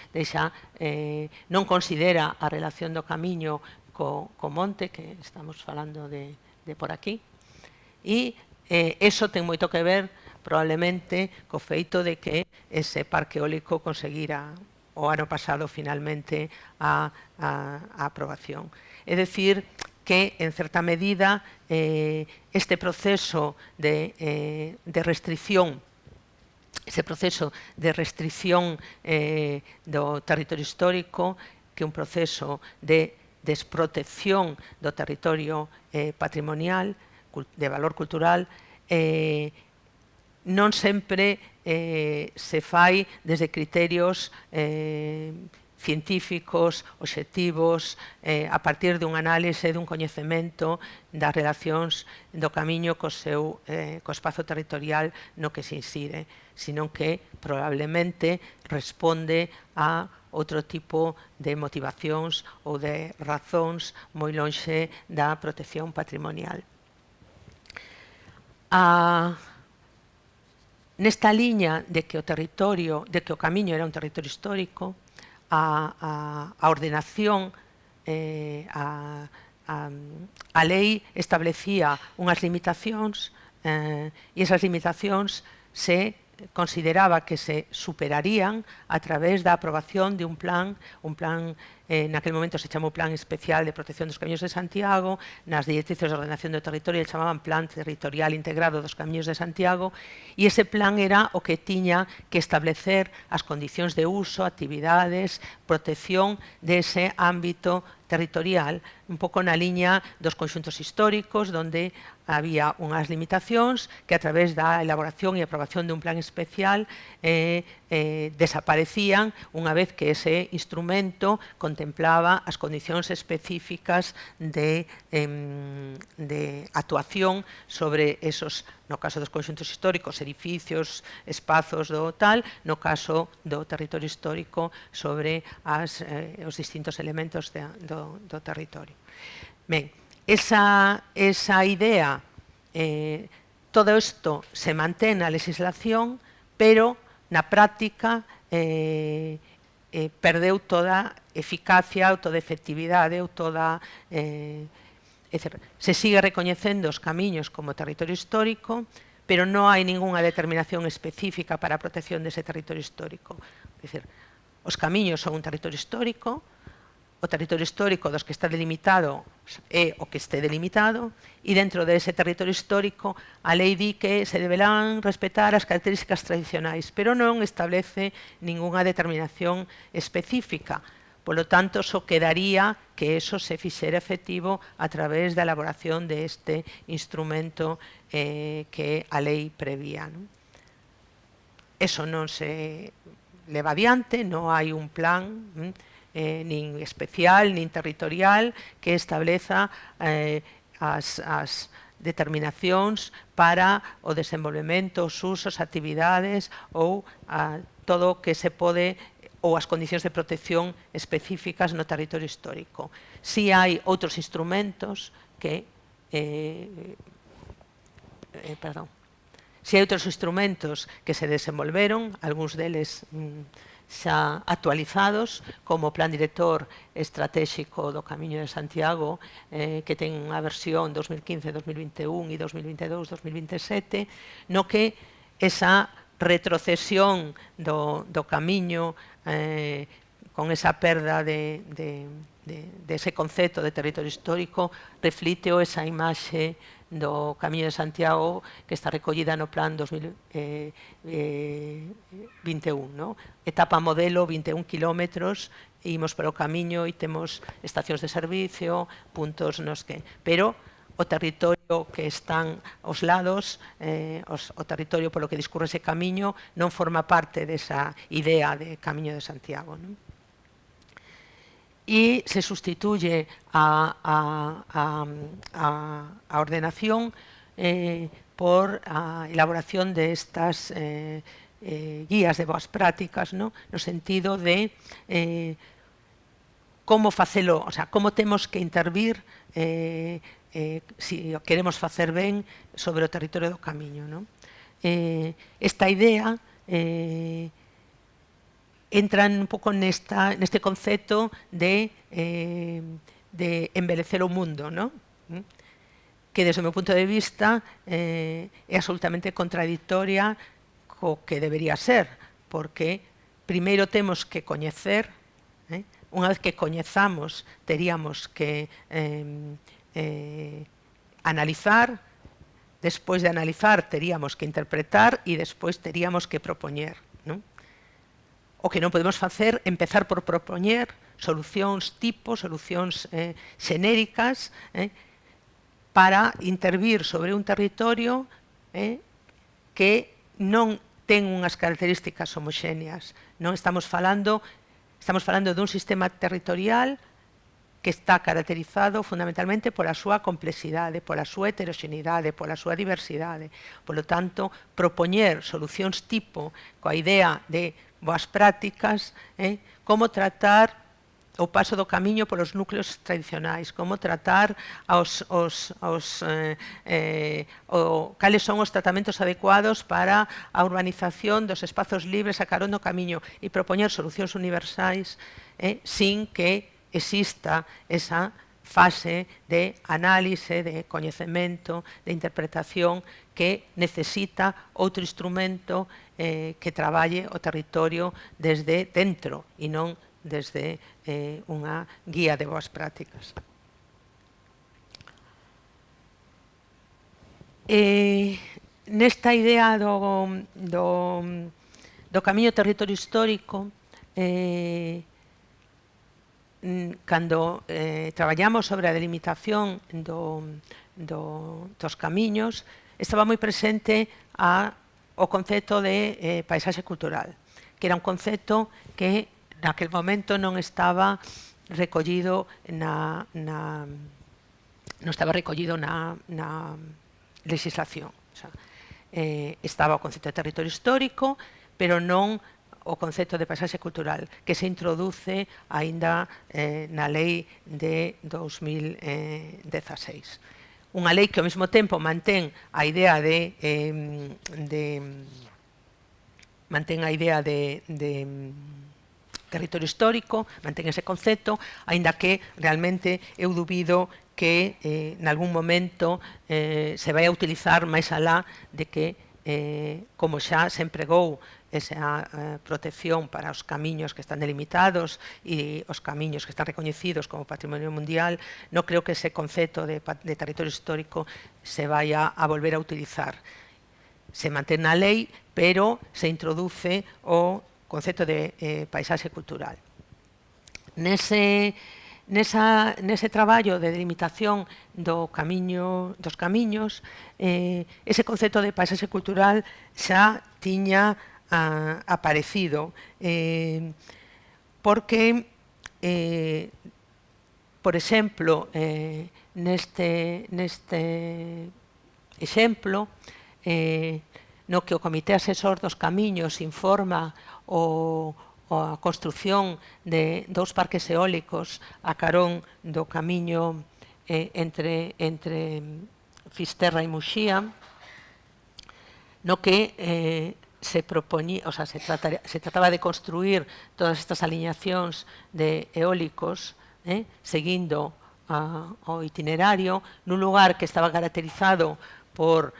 non considera a relación do camiño co monte, que estamos falando de por aquí, e eso ten moito que ver probablemente co feito de que ese parque eólico conseguira o ano pasado finalmente a aprobación. É dicir, que en certa medida este proceso de restricción do territorio histórico, que é un proceso de desprotección do territorio patrimonial, de valor cultural, non sempre se fai desde criterios científicos, obxectivos, a partir dun análise, dun coñecemento das relacións do camiño co espazo territorial no que se insire, sino que probablemente responde a outro tipo de motivacións ou de razóns moi lonxe da protección patrimonial. Nesta liña de que o camiño era un territorio histórico, a ordenación, a lei establecía unhas limitacións, e esas limitacións se consideraba que se superarían a través da aprobación de un plan, naquel momento se chamou Plan Especial de Protección dos Camiños de Santiago, nas directrices de ordenación do territorio se chamaban Plan Territorial Integrado dos Camiños de Santiago, e ese plan era o que tiña que establecer as condicións de uso, actividades, protección dese ámbito territorial, un pouco na liña dos conxuntos históricos, onde había unhas limitacións que a través da elaboración e aprobación de un plan especial desaparecían unha vez que ese instrumento contemplaba as condicións específicas de actuación sobre esos, no caso dos conxuntos históricos, edificios, espazos do tal, no caso do territorio histórico sobre os distintos elementos do territorio. Ben, esa idea, todo isto se mantén na legislación, pero na práctica perdeu toda eficacia ou toda efectividade ou toda... Se sigue recoñecendo os camiños como territorio histórico, pero non hai ningunha determinación específica para a protección dese territorio histórico. É dicir, os camiños son un territorio histórico, o territorio histórico dos que está delimitado é o que este delimitado, e dentro dese territorio histórico a lei di que se deberán respetar as características tradicionais, pero non establece ningunha determinación específica. Polo tanto, só quedaría que eso se fixera efectivo a través da elaboración deste instrumento que a lei prevía. Eso non se leva adiante, non hai un plan nin especial, nin territorial que estableza as determinacións para o desenvolvemento, os usos, actividades ou todo o que se pode, ou as condicións de protección específicas no territorio histórico. Si hai outros instrumentos que se desenvolveron, algúns deles xa actualizados, como o Plan Director Estratégico do Camiño de Santiago, que ten unha versión 2015, 2021 e 2022, 2027, no que esa retrocesión do camiño con esa perda dese concepto de territorio histórico reflite esa imaxe do Camiño de Santiago que está recollida no Plan 2021, no? Etapa modelo, 21 kilómetros, imos para o camiño e temos estacións de servicio, puntos nos que... Pero o territorio que están aos lados, o territorio polo que discurre ese camiño, non forma parte desa idea de Camiño de Santiago, non? E se sustituye a ordenación por a elaboración de estas guías de boas prácticas, no sentido de como facelo, o sea, como temos que intervir se queremos facer ben sobre o territorio do camiño, no? Esta idea entra un pouco neste concepto de embelecer o mundo, no? Que desde o meu punto de vista é absolutamente contradictoria co que debería ser, porque primeiro temos que coñecer, unha vez que coñezamos teríamos que analizar, despois de analizar teríamos que interpretar e despois teríamos que propoñer, non? O que non podemos facer é empezar por propoñer solucións tipo, solucións xenéricas para intervir sobre un territorio que non ten unhas características homoxéneas. Non estamos falando dun sistema territorial que está caracterizado fundamentalmente pola súa complexidade, pola súa heteroxeneidade, pola súa diversidade. Por lo tanto, propoñer solucións tipo coa idea de boas prácticas, como tratar o paso do camiño polos núcleos tradicionais, como tratar cales son os tratamentos adecuados para a urbanización dos espazos libres a carón do camiño e propoñer solucións universais sin que exista esa fase de análise, de coñecemento, de interpretación que necesita outro instrumento que traballe o territorio desde dentro e non desde unha guía de boas prácticas. Nesta idea do camiño territorio histórico, cando traballamos sobre a delimitación dos camiños, estaba moi presente o concepto de paisaxe cultural, que era un concepto que naquel momento non estaba recollido na legislación. O sea, estaba o concepto de territorio histórico, pero non o concepto de paisaxe cultural, que se introduce aínda na lei de 2016. Unha lei que ao mesmo tempo mantén a idea de territorio histórico, mantén ese concepto, aínda que realmente eu dubido que nalgún momento se vai a utilizar máis alá de que, como xa se empregou esa protección para os camiños que están delimitados e os camiños que están recoñecidos como patrimonio mundial, non creo que ese concepto de territorio histórico se vaya a volver a utilizar. Se mantén na lei, pero se introduce o concepto de paisaxe cultural. Nese traballo de delimitación dos camiños, ese concepto de paisaxe cultural xa tiña aparecido, porque, por exemplo, neste exemplo, no que o Comité Asesor dos Camiños informa a construción de 2 parques eólicos a carón do camiño entre Fisterra e Muxía, no que se trataba de construir todas estas aliñacións de eólicos seguindo o itinerario nun lugar que estaba caracterizado por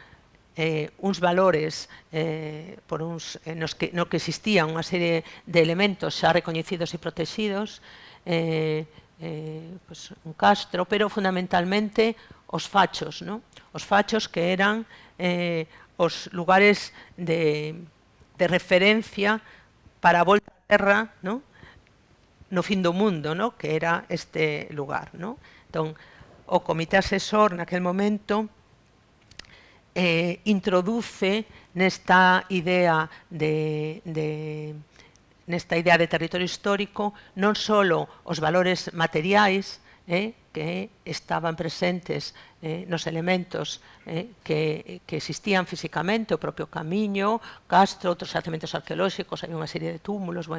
uns valores no que existían unha serie de elementos xa recoñecidos e protegidos, un castro, pero fundamentalmente os fachos, Os fachos que eran os lugares de referencia para a volta á terra, no fin do mundo, que era este lugar. Entón, o comité asesor naquel momento introduce nesta idea de territorio histórico non só os valores materiais que estaban presentes nos elementos que existían físicamente, o propio camiño, castro, outros xacementos arqueolóxicos, hai unha serie de túmulos,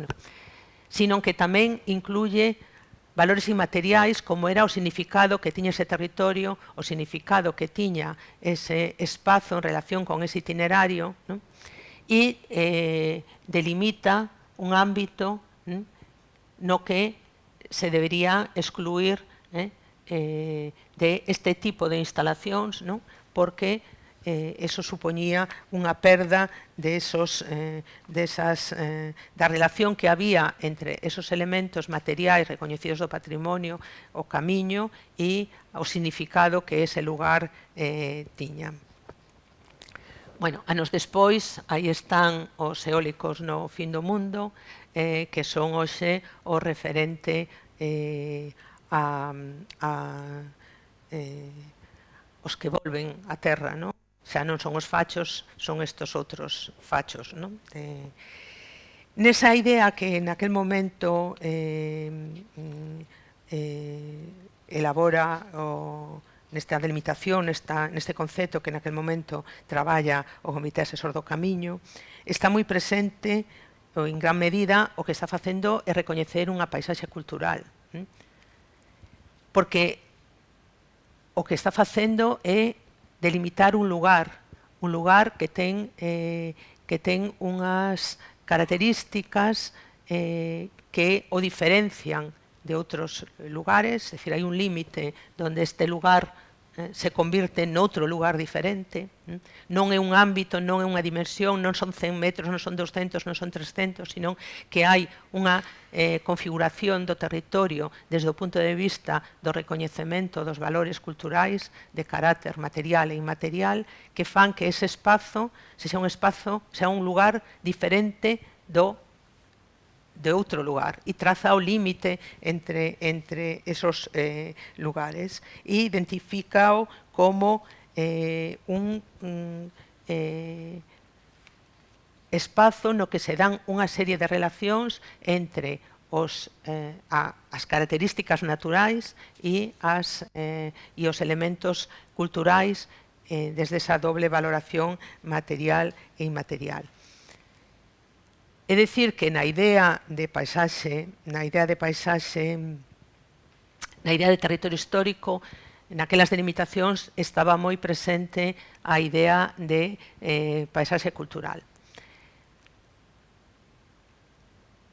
sino que tamén incluye valores inmateriais como era o significado que tiña ese territorio, o significado que tiña ese espazo en relación con ese itinerario, e delimita un ámbito no que se debería excluir de este tipo de instalacións, porque eso supoñía unha perda da relación que había entre esos elementos materiais recoñecidos do patrimonio, o camiño e o significado que ese lugar tiña. Anos despois, aí están os eólicos no fin do mundo, que son hoxe o referente os que volven á terra, xa non son os fachos, son estes outros fachos. Nesa idea que naquel momento elabora nesta delimitación, neste concepto que naquel momento traballa o Comité Asesor do Camiño, está moi presente, en gran medida, o que está facendo é recoñecer unha paisaxe cultural. Porque o que está facendo é delimitar un lugar que ten unhas características que o diferencian de outros lugares, é dicir, hai un límite onde este lugar se convirte noutro lugar diferente, non é un ámbito, non é unha dimensión, non son 100 metros, non son 200, non son 300, sino que hai unha configuración do territorio desde o punto de vista do recoñecemento dos valores culturais de carácter material e inmaterial que fan que ese espazo sea un lugar diferente de outro lugar e traza o límite entre esos lugares e identifícao como un espazo no que se dan unha serie de relacións entre as características naturais e os elementos culturais desde esa doble valoración material e inmaterial. É dicir que na idea de territorio histórico, naquelas delimitacións estaba moi presente a idea de paisaxe cultural.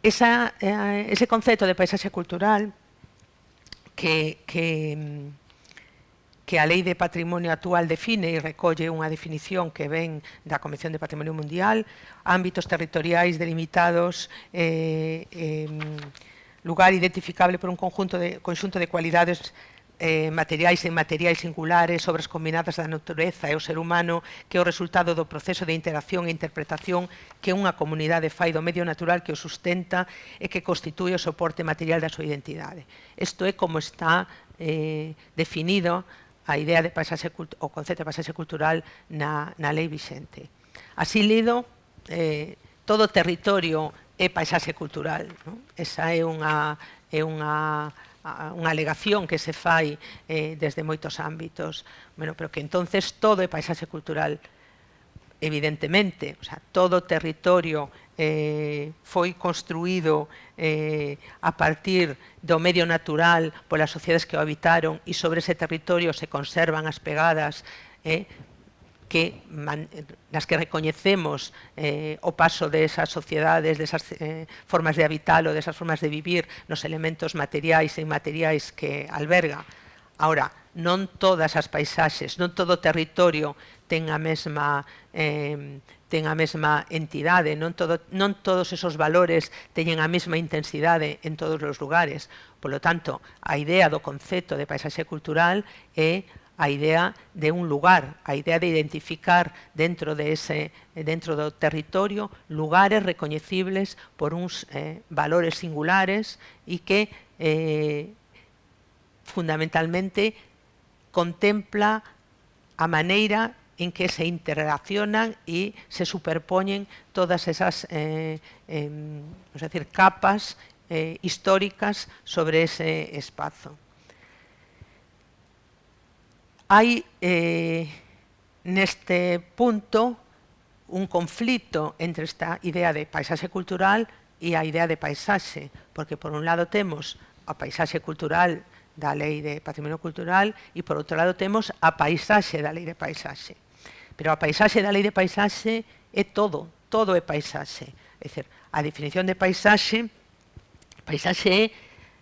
Ese concepto de paisaxe cultural que a Lei de Patrimonio actual define e recolle unha definición que ven da Convención de Patrimonio Mundial, ámbitos territoriais delimitados, lugar identificable por un conxunto de cualidades materiais e inmateriais singulares, obras combinadas da natureza e o ser humano, que é o resultado do proceso de interacción e interpretación que unha comunidade fai do medio natural que o sustenta e que constitúe o soporte material da súa identidade. Isto é como está definido a idea de paisaxe, o concepto de paisaxe cultural na lei vixente. Así lido, todo territorio é paisaxe cultural. Esa é unha alegación que se fai desde moitos ámbitos, pero que entonces todo é paisaxe cultural. Evidentemente, todo territorio foi construído a partir do medio natural polas sociedades que o habitaron e sobre ese territorio se conservan as pegadas nas que recoñecemos o paso desas sociedades, desas formas de habitar ou desas formas de vivir nos elementos materiais e inmateriais que alberga. Ahora, non todas as paisaxes, non todo o territorio ten a mesma entidade, non todos esos valores teñen a mesma intensidade en todos os lugares. Por lo tanto, a idea do concepto de paisaxe cultural é a idea de un lugar, a idea de identificar dentro do territorio lugares recoñecibles por uns valores singulares e que fundamentalmente contempla a maneira en que se interrelacionan e se superpoñen todas esas capas históricas sobre ese espazo. Hai neste punto un conflito entre esta idea de paisaxe cultural e a idea de paisaxe, porque por un lado temos a paisaxe cultural da Lei de Patrimonio Cultural e por outro lado temos a paisaxe da Lei de Paisaxe. Pero a paisaxe da Lei de Paisaxe é todo é paisaxe. É dicir, a definición de paisaxe é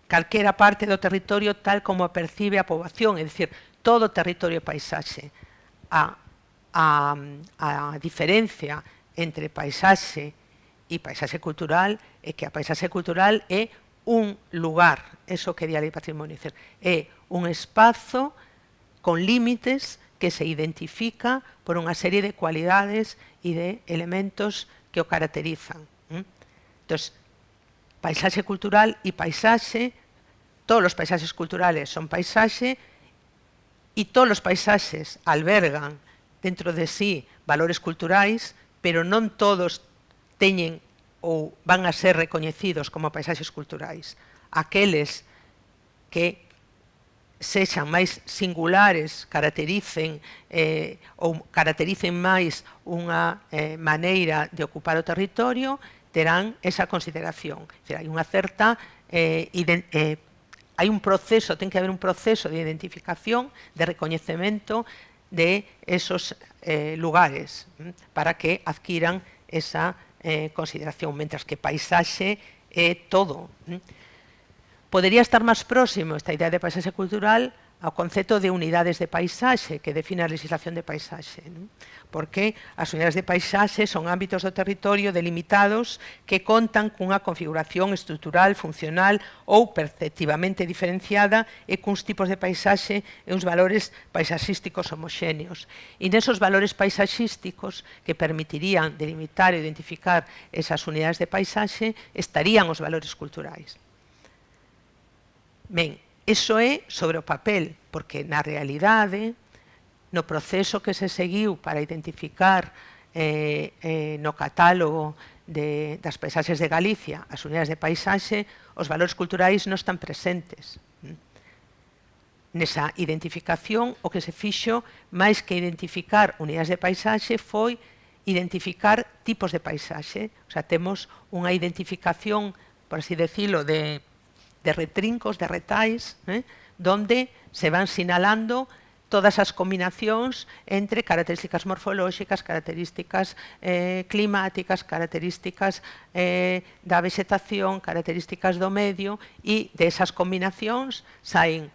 calquera parte do territorio tal como a percibe a poboación, é dicir, todo o territorio é paisaxe. A diferencia entre paisaxe e paisaxe cultural é que a paisaxe cultural é un lugar, eso que di a Lei de Patrimonio, é un espazo con límites que se identifica por unha serie de cualidades e de elementos que o caracterizan. Entón, paisaxe cultural e paisaxe, todos os paisaxes culturales son paisaxe e todos os paisaxes albergan dentro de sí valores culturais, pero non todos teñen ou van a ser recoñecidos como paisaxes culturais. Aqueles que sexan máis singulares, caractericen ou caractericen máis unha maneira de ocupar o territorio, terán esa consideración. Hai unha certa hai un proceso, ten que haber un proceso de identificación, de recoñecemento de esos lugares para que adquiran esa consideración, mentras que paisaxe é todo. Podería estar máis próximo esta idea de paisaxe cultural ao concepto de unidades de paisaxe que define a legislación de paisaxe, porque as unidades de paisaxe son ámbitos do territorio delimitados que contan cunha configuración estrutural, funcional ou perceptivamente diferenciada e cuns tipos de paisaxe e uns valores paisaxísticos homoxéneos. E nesos valores paisaxísticos que permitirían delimitar e identificar esas unidades de paisaxe estarían os valores culturais. Ben, iso é sobre o papel, porque na realidade, no proceso que se seguiu para identificar no catálogo das paisaxes de Galicia as unidades de paisaxe, os valores culturais non están presentes. Nesa identificación, o que se fixo, máis que identificar unidades de paisaxe, foi identificar tipos de paisaxe. O sea, temos unha identificación, por así decirlo, de retrincos, de retais, donde se van sinalando todas as combinacións entre características morfolóxicas, características climáticas, características da vegetación, características do medio, e desas combinacións saen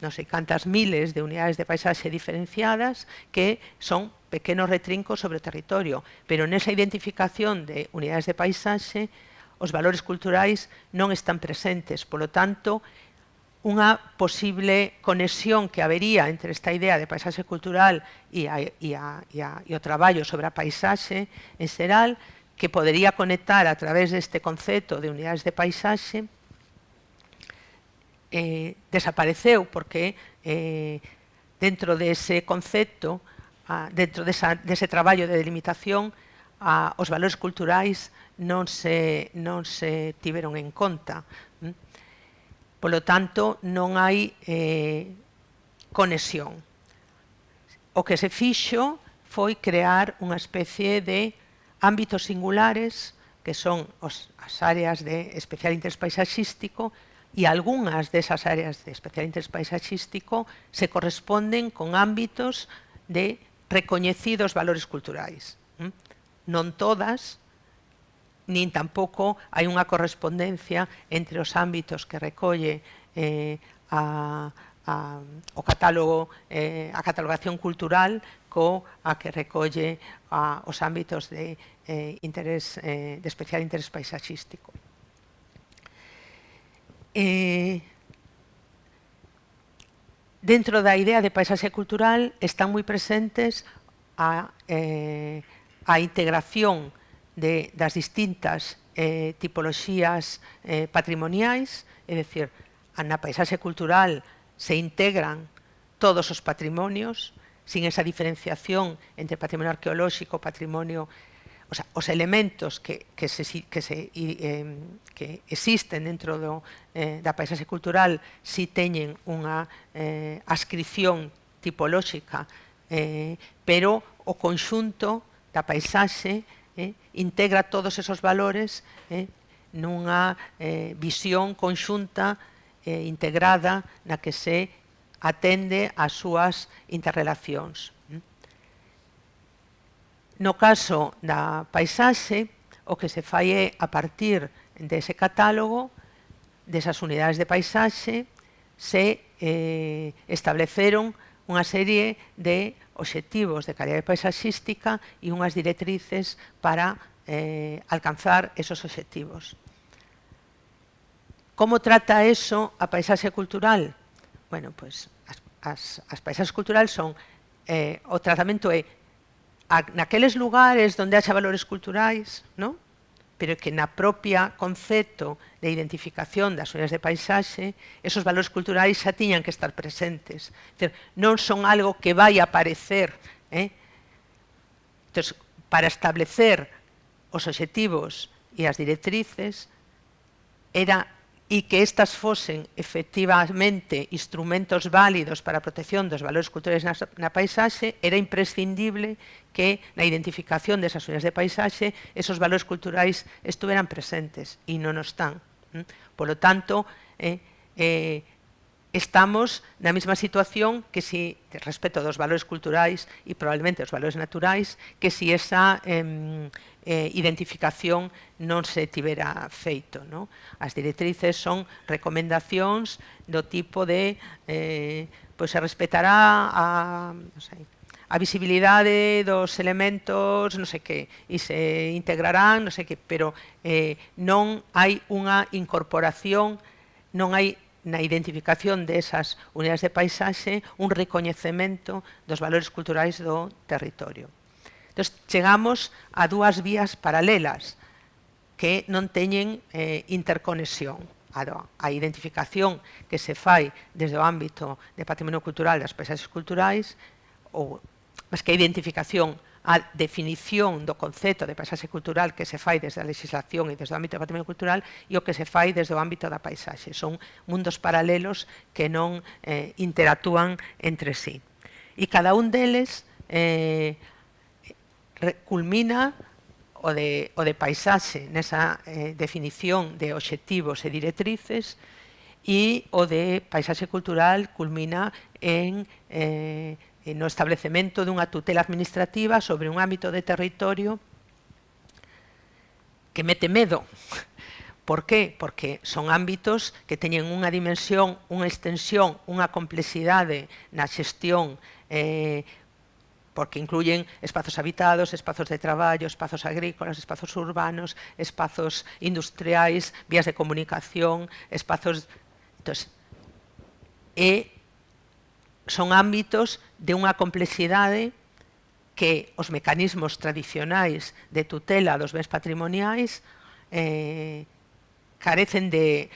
non sei cantas miles de unidades de paisaxe diferenciadas que son pequenos retrincos sobre o territorio, pero nesa identificación de unidades de paisaxe os valores culturais non están presentes. Polo tanto, unha posible conexión que habería entre esta idea de paisaxe cultural e o traballo sobre a paisaxe en xeral, que podería conectar a través deste concepto de unidades de paisaxe, desapareceu porque dentro dese concepto, dentro dese traballo de delimitación, os valores culturais non se tiveron en conta. Polo tanto, non hai conexión. O que se fixo foi crear unha especie de ámbitos singulares, que son as áreas de especial interés paisaxístico, e algunhas desas áreas de especial interés paisaxístico se corresponden con ámbitos de recoñecidos valores culturais. Non todas, nin tampouco hai unha correspondencia entre os ámbitos que recolle o catálogo, a catalogación cultural coa que recolle os ámbitos de especial interés paisaxístico. dentro da idea de paisaxe cultural están moi presentes a integración das distintas tipoloxías patrimoniais, é dicir, na paisaxe cultural se integran todos os patrimonios, sin esa diferenciación entre patrimonio arqueolóxico, patrimonio... O sea, os elementos que existen dentro da paisaxe cultural si teñen unha adscripción tipolóxica, pero o conxunto da paisaxe integra todos esos valores nunha visión conxunta integrada na que se atende ás súas interrelacións. No caso da paisaxe, o que se fai é, a partir dese catálogo, desas unidades de paisaxe, se estableceron unha serie de obxectivos de calidade paisaxística e unhas directrices para alcanzar esos obxectivos. Como trata eso a paisaxe cultural? Bueno, pois as paisaxes culturais son, o tratamento é naqueles lugares onde haxa valores culturais, ¿no? Pero que na propia concepto de identificación das unidades de paisaxe, esos valores culturais xa tiñan que estar presentes. Decir, non son algo que vai a aparecer. Entón, para establecer os obxectivos e as directrices, e que estas fosen efectivamente instrumentos válidos para a protección dos valores culturais na paisaxe, era imprescindible que na identificación desas unidades de paisaxe esos valores culturais estuveran presentes, e non o están. Por lo tanto, estamos na mesma situación que si, respecto dos valores culturais e probablemente dos valores naturais, que si esa identificación non se tivera feito. As directrices son recomendacións do tipo de se respetará a visibilidade dos elementos, non sei que, e se integrarán, non sei que, pero non hai unha incorporación, non hai na identificación desas unidades de paisaxe un recoñecemento dos valores culturais do territorio. Entón, chegamos a dúas vías paralelas que non teñen interconexión. A identificación que se fai desde o ámbito de patrimonio cultural das paisaxes culturais, mas que a identificación, a definición do concepto de paisaxe cultural que se fai desde a legislación e desde o ámbito do patrimonio cultural e o que se fai desde o ámbito da paisaxe. Son mundos paralelos que non interactúan entre sí. E cada un deles culmina o de paisaxe nesa definición de obxectivos e directrices, e o de paisaxe cultural culmina no establecemento dunha tutela administrativa sobre un ámbito de territorio que mete medo. Por qué? Porque son ámbitos que teñen unha dimensión, unha extensión, unha complexidade na xestión, porque incluyen espazos habitados, espazos de traballo, espazos agrícolas, espazos urbanos, espazos industriais, vías de comunicación, espazos... Entón, son ámbitos de unha complexidade que os mecanismos tradicionais de tutela dos bens patrimoniais carecen de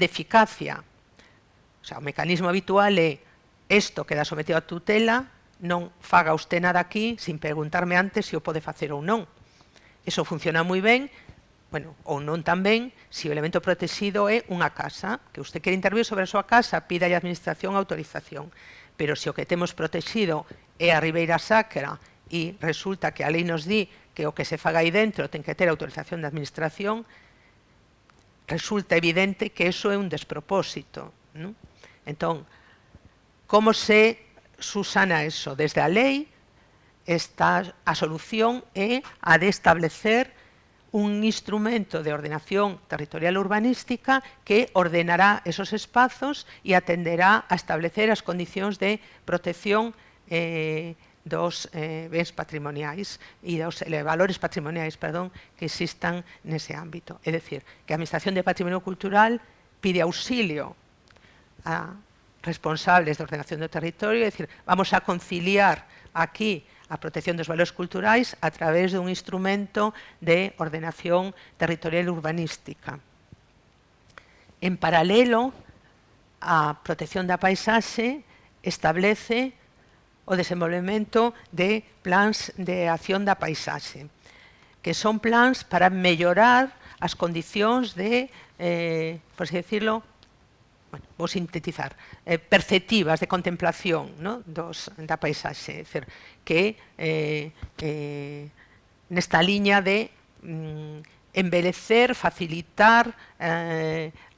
eficacia. O sea, o mecanismo habitual é isto queda sometido a tutela, non faga usted nada aquí sin preguntarme antes se o pode facer ou non. Eso funciona moi ben, bueno, ou non tan ben, se o elemento protegido é unha casa, que usted quere intervir sobre a súa casa, pida a administración autorización. Pero se o que temos protegido é a Ribeira Sacra e resulta que a lei nos di que o que se faga aí dentro ten que ter autorización da administración, resulta evidente que eso é un despropósito. Entón, como se susana eso? Desde a lei, a solución é a de establecer un instrumento de ordenación territorial urbanística que ordenará esos espazos e atenderá a establecer as condicións de protección dos bens patrimoniais e dos valores patrimoniais, que existan nese ámbito. É dicir, que a Administración de Patrimonio Cultural pide auxilio responsables de ordenación do territorio, é dicir, vamos a conciliar aquí a protección dos valores culturais a través dun instrumento de ordenación territorial urbanística. En paralelo, a protección da paisaxe establece o desenvolvemento de plans de acción da paisaxe, que son plans para mellorar as condicións de, por así decirlo, bueno, vou sintetizar, perceptivas de contemplación, ¿no? Da paisaxe, é dicir, que nesta liña de embelecer, facilitar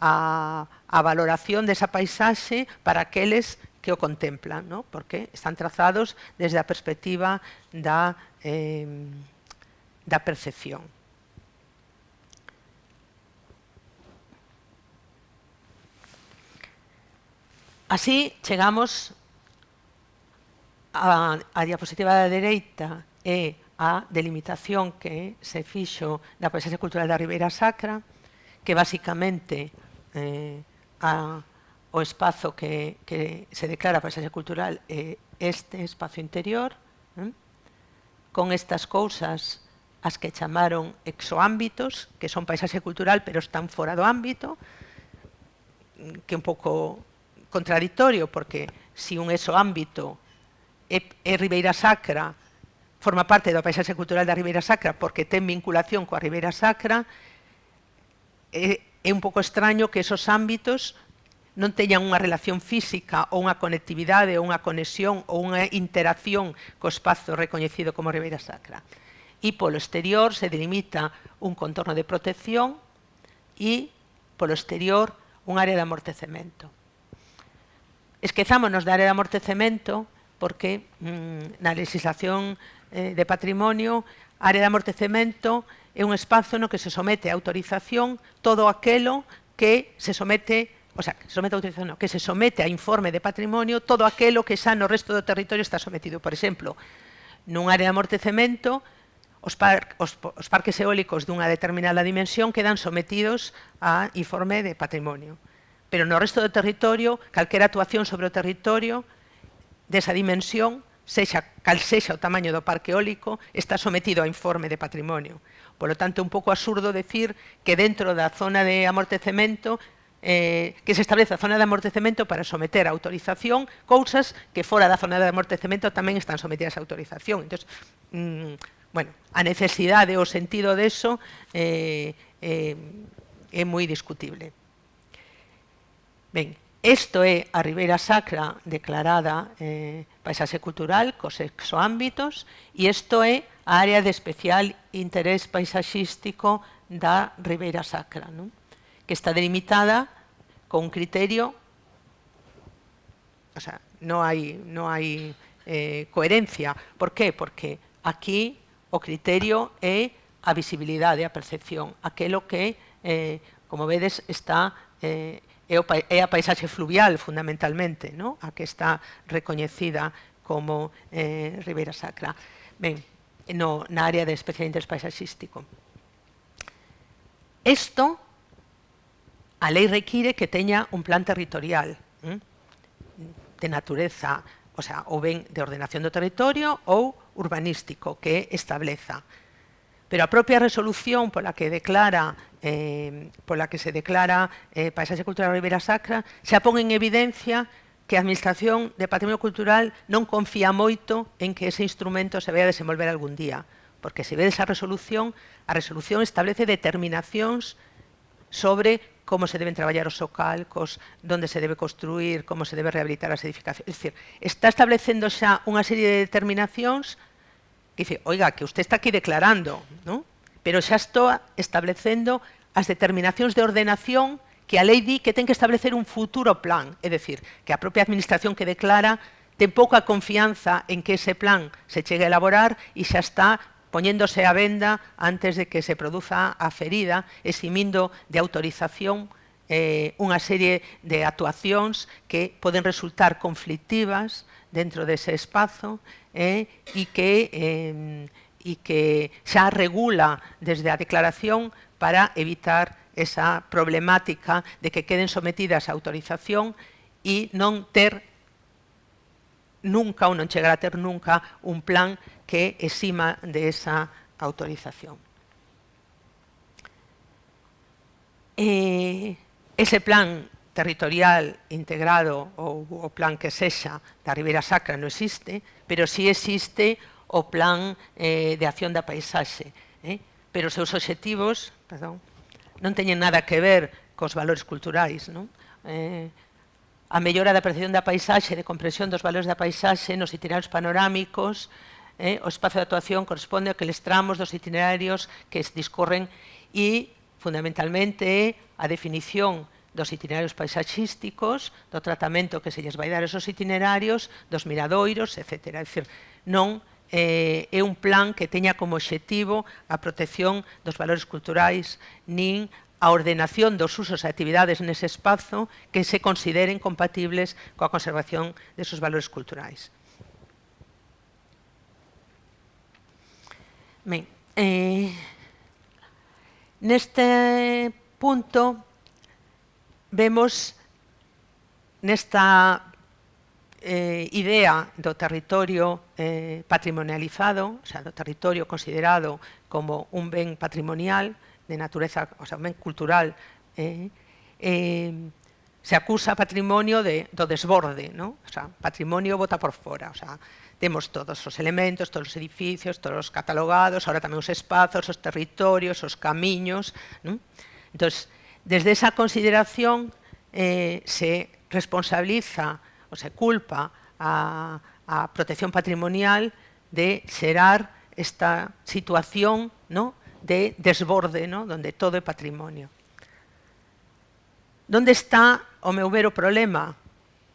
a valoración desa paisaxe para aqueles que o contemplan, ¿no? Porque están trazados desde a perspectiva da percepción. Así chegamos a diapositiva da dereita e a delimitación que se fixo da paisaxe cultural da Ribeira Sacra, que basicamente o espazo que se declara paisaxe cultural é este espazo interior, con estas cousas as que chamaron exoámbitos, que son paisaxe cultural pero están fora do ámbito, que é un pouco contradictorio, porque se un exoámbito é Ribeira Sacra, forma parte da paisaxe cultural da Ribeira Sacra porque ten vinculación coa Ribeira Sacra, é un pouco extraño que esos ámbitos non teñan unha relación física ou unha conectividade ou unha conexión ou unha interacción co espazo recoñecido como Ribeira Sacra. E polo exterior se delimita un contorno de protección e polo exterior un área de amortecemento. Esquezámonos da área de amortecemento porque na legislación de patrimonio a área de amortecemento é un espazo no que se somete a autorización todo aquelo que se somete, o sea, que se somete a informe de patrimonio todo aquelo que xa no resto do territorio está sometido. Por exemplo, nun área de amortecemento os parques eólicos dunha determinada dimensión quedan sometidos a informe de patrimonio. Pero no resto do territorio, calquera actuación sobre o territorio desa dimensión, cal sexa o tamaño do parque eólico, está sometido a informe de patrimonio. Por lo tanto, é un pouco absurdo decir que dentro da zona de amortecemento, que se establece a zona de amortecemento para someter a autorización cousas que fora da zona de amortecemento tamén están sometidas a autorización. Entón, bueno, a necesidade ou o sentido deso é moi discutible. Ben, isto é a Ribeira Sacra declarada paisaxe cultural cos exoámbitos e isto é a área de especial interés paisaxístico da Ribeira Sacra, non? Que está delimitada con un criterio, o sea, non hai coherencia. Por qué? Porque aquí o criterio é a visibilidade, a percepción, aquelo que, como vedes, está é a paisaxe fluvial, fundamentalmente, ¿no? A que está recoñecida como Ribeira Sacra. Ben, na área de especial interés paisaxístico. Isto, a lei require que teña un plan territorial de natureza, o sea, ou ben de ordenación do territorio ou urbanístico, que estableza. Pero a propia resolución pola que se declara paisaxe cultural da Ribeira Sacra xa pon en evidencia que a Administración de Patrimonio Cultural non confía moito en que ese instrumento se vai a desenvolver algún día, porque se ve esa resolución, a resolución establece determinacións sobre como se deben traballar os socalcos, onde se debe construir, como se debe rehabilitar as edificacións. É dicir, está establecendo xa unha serie de determinacións que dice, oiga, que usted está aquí declarando, ¿no? Pero xa está establecendo as determinacións de ordenación que a lei di que ten que establecer un futuro plan. É dicir, que a propia administración que declara ten pouca confianza en que ese plan se chegue a elaborar e xa está poñéndose a venda antes de que se produza a ferida, eximindo de autorización unha serie de actuacións que poden resultar conflictivas dentro dese espazo e que xa regula desde a declaración para evitar esa problemática de que queden sometidas a autorización e non ter nunca, ou non chegar a ter nunca, un plan que exima de esa autorización. Ese plan territorial integrado ou o plan que sexa da Ribeira Sacra non existe, pero sí existe o plan de acción da paisaxe, pero os seus obxectivos non teñen nada que ver cos valores culturais. A mellora da percepción da paisaxe, de comprensión dos valores da paisaxe nos itinerarios panorámicos, o espazo de actuación corresponde a aqueles tramos dos itinerarios que discorren e, fundamentalmente, a definición dos itinerarios paisaxísticos, do tratamento que se lles vai dar a esos itinerarios, dos miradoiros, etc. É dicir, non é un plan que teña como obxectivo a protección dos valores culturais, nin a ordenación dos usos e actividades nese espazo que se consideren compatibles coa conservación desos valores culturais. Ben, neste punto vemos nesta idea do territorio patrimonializado, o sea, do territorio considerado como un ben patrimonial de natureza, o sea, un ben cultural, se acusa patrimonio do desborde, ¿no? O sea, patrimonio bota por fora, o sea, temos todos os elementos, todos os edificios, todos os catalogados, ahora tamén os espazos, os territorios, os camiños, ¿no? Entón, desde esa consideración se responsabiliza ou se culpa a protección patrimonial de xerar esta situación, ¿no?, de desborde, ¿no?, donde todo é patrimonio. Onde está o meu ver o problema?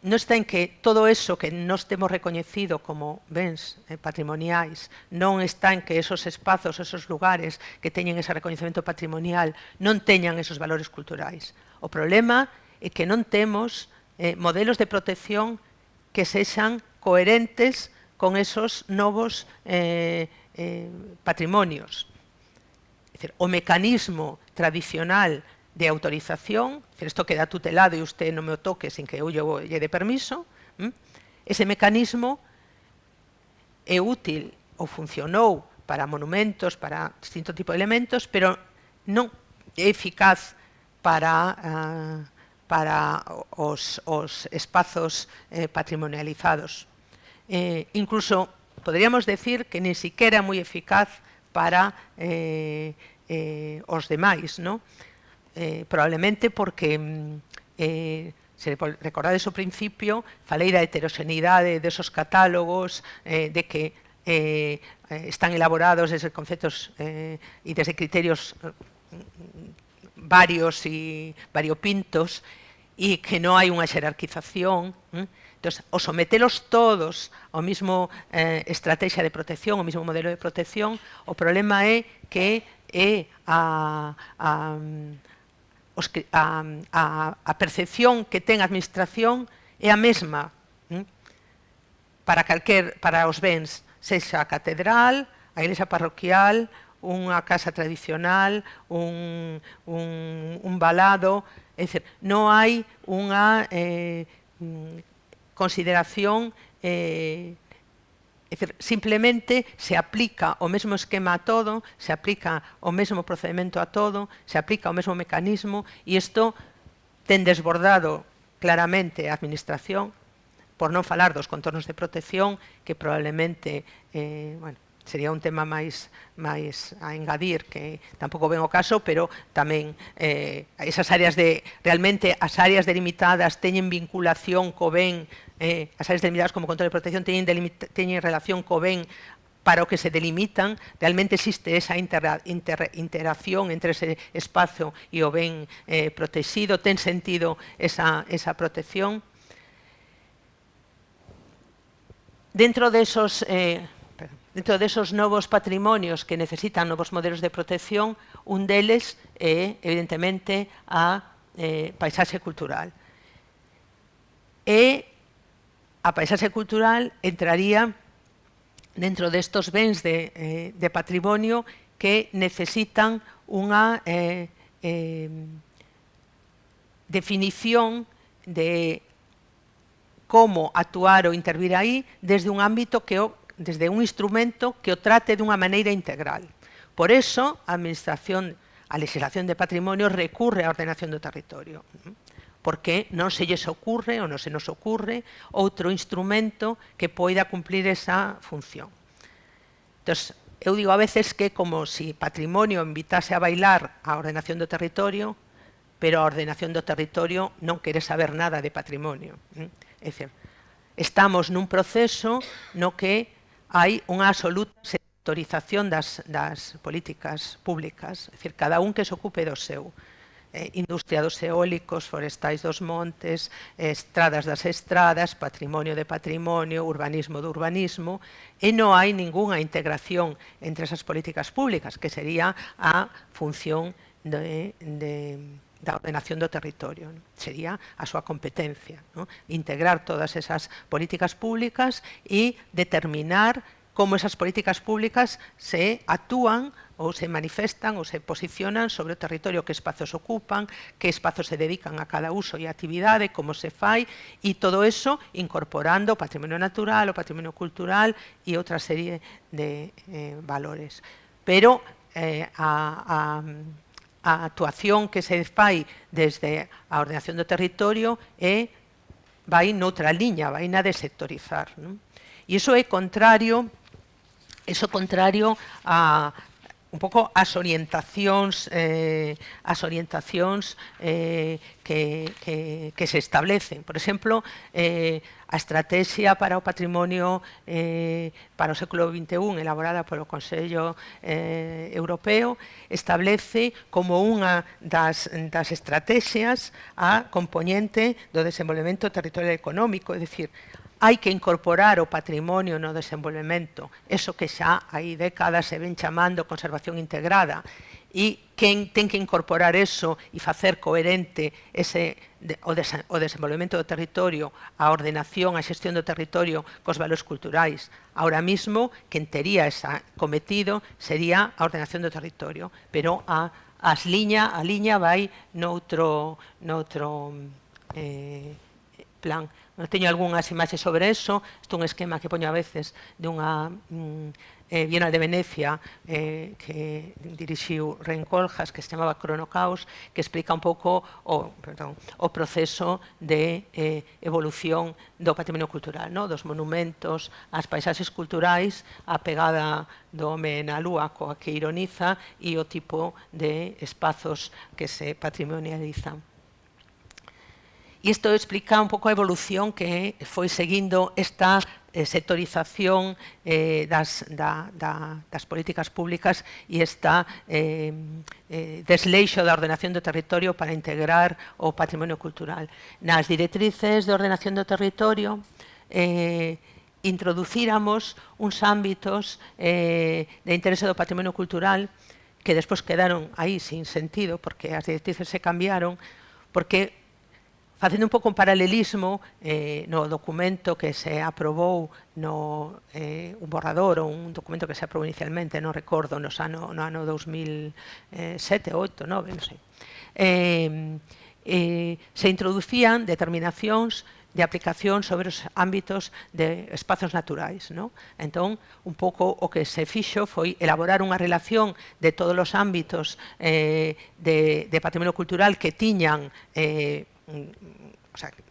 Non está en que todo eso que nós temos recoñecido como bens patrimoniais, non está en que esos espazos, esos lugares que teñen ese recoñecemento patrimonial non teñan esos valores culturais. O problema é que non temos modelos de protección que sexan coherentes con esos novos patrimonios. É dicir, o mecanismo tradicional de autorización, isto queda tutelado e usted non me o toque sin que eu lle dé permiso, ese mecanismo é útil ou funcionou para monumentos, para distinto tipo de elementos, pero non é eficaz para os espazos patrimonializados. Incluso podríamos decir que ni siquiera é moi eficaz para os demais, ¿no? Probablemente porque, se recordades ao principio, falei da heteroxeneidade desos catálogos, de que están elaborados desde conceptos e desde criterios varios e variopintos e que non hai unha xerarquización. Entón, o sometelos todos ao mesmo estrategia de protección, ao mesmo modelo de protección, o problema é que a percepción que ten a administración é a mesma para os bens, sexa a catedral, a iglesia parroquial, unha casa tradicional, un valado, é dicir, non hai unha consideración, é dicir, simplemente se aplica o mesmo esquema a todo, se aplica o mesmo procedimento a todo, se aplica o mesmo mecanismo, e isto ten desbordado claramente a administración, por non falar dos contornos de protección, que probablemente, bueno, sería un tema máis a engadir, que tampouco ven o caso, pero tamén esas áreas realmente as áreas delimitadas teñen vinculación co ben, as áreas delimitadas como control de protección teñen relación co ben para o que se delimitan, realmente existe esa interacción entre ese espazo e o ben protegido, ten sentido esa protección. Dentro desos novos patrimonios que necesitan novos modelos de protección, un deles é, evidentemente, a paisaxe cultural. E a paisaxe cultural entraría dentro destos bens de patrimonio que necesitan unha definición de como actuar ou intervir aí desde un ámbito desde un instrumento que o trate dunha maneira integral. Por eso, a legislación de patrimonio recurre á ordenación do territorio, porque non se lles ocurre ou non se nos ocurre outro instrumento que poida cumplir esa función. Entón, eu digo a veces que como se patrimonio invitase a bailar a ordenación do territorio, pero a ordenación do territorio non quere saber nada de patrimonio. É dicir, estamos nun proceso no que hai unha absoluta sectorización das políticas públicas, é dicir, cada un que se ocupe do seu. Industria dos eólicos, forestais dos montes, estradas das estradas, patrimonio de patrimonio, urbanismo do urbanismo, e non hai ningunha integración entre esas políticas públicas, que sería a función da ordenación do territorio. Sería a súa competencia, integrar todas esas políticas públicas e determinar como esas políticas públicas se actúan ou se manifestan ou se posicionan sobre o territorio, que espazos ocupan, que espazos se dedican a cada uso e actividade, como se fai, e todo eso incorporando o patrimonio natural, o patrimonio cultural e outra serie de valores. Pero a actuación que se fai desde a ordenación do territorio vai noutra liña, vai na de sectorizar. E iso é contrario a un pouco as orientacións que se establecen. Por exemplo, a estrategia para o patrimonio para o século XXI, elaborada polo Consello Europeo, establece como unha das estrategias a componente do desenvolvemento territorial económico, é dicir, hai que incorporar o patrimonio no desenvolvemento, eso que xa hai décadas se ven chamando conservación integrada, e quen ten que incorporar eso e facer coherente o desenvolvemento do territorio, a ordenación, a xestión do territorio cos valores culturais. Ahora mismo, quen tería ese cometido sería a ordenación do territorio, pero a liña vai noutro plan. Teño algunhas imaxes sobre eso. Isto é un esquema que poño a veces dunha Bienal de Venecia que dirixiu Rencoljas, que se chamaba Cronocaos, que explica un pouco o proceso de evolución do patrimonio cultural, dos monumentos, as paisaxes culturais, a pegada do home na lúa coa que ironiza e o tipo de espazos que se patrimonializan. E isto explica un pouco a evolución que foi seguindo esta sectorización das políticas públicas e esta desleixo da ordenación do territorio para integrar o patrimonio cultural. Nas directrices de ordenación do territorio introducíramos uns ámbitos de interese do patrimonio cultural que despois quedaron aí sin sentido porque as directrices se cambiaron, porque facendo un pouco un paralelismo no documento que se aprobou un borrador ou un documento que se aprobou inicialmente, non recordo, no ano 2007, 2008, 2009, non sei. Se introducían determinacións de aplicación sobre os ámbitos de espazos naturais. Entón, un pouco o que se fixo foi elaborar unha relación de todos os ámbitos de patrimonio cultural que tiñan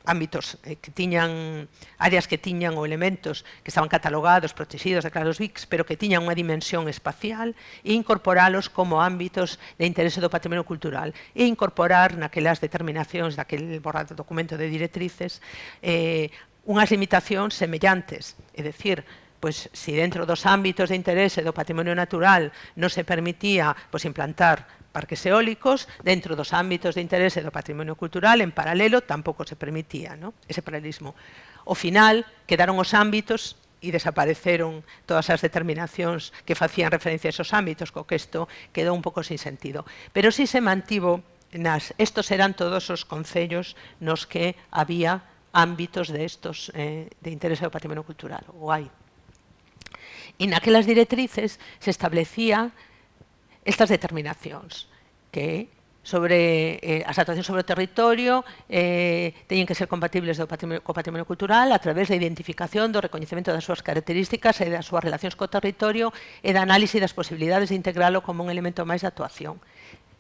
ámbitos que tiñan, áreas que tiñan ou elementos que estaban catalogados, protegidos, declarados BICs, pero que tiñan unha dimensión espacial e incorporalos como ámbitos de interese do patrimonio cultural e incorporar naquelas determinacións daquele borrado documento de directrices unhas limitacións semellantes, é dicir, pois, se dentro dos ámbitos de interese do patrimonio natural non se permitía implantar parques eólicos, dentro dos ámbitos de interese do patrimonio cultural, en paralelo, tampouco se permitía ese paralelismo. Ao final, quedaron os ámbitos e desapareceron todas as determinacións que facían referencia a esos ámbitos, co que isto quedou un pouco sin sentido. Pero si se mantivo, estos eran todos os concellos nos que había ámbitos de interese do patrimonio cultural, ou hai. E naquelas directrices se establecía estas determinacións, que sobre as actuacións sobre o territorio teñen que ser compatibles co patrimonio cultural a través da identificación, do recoñecemento das súas características e das súas relacións co territorio e da análise das posibilidades de integralo como un elemento máis de actuación.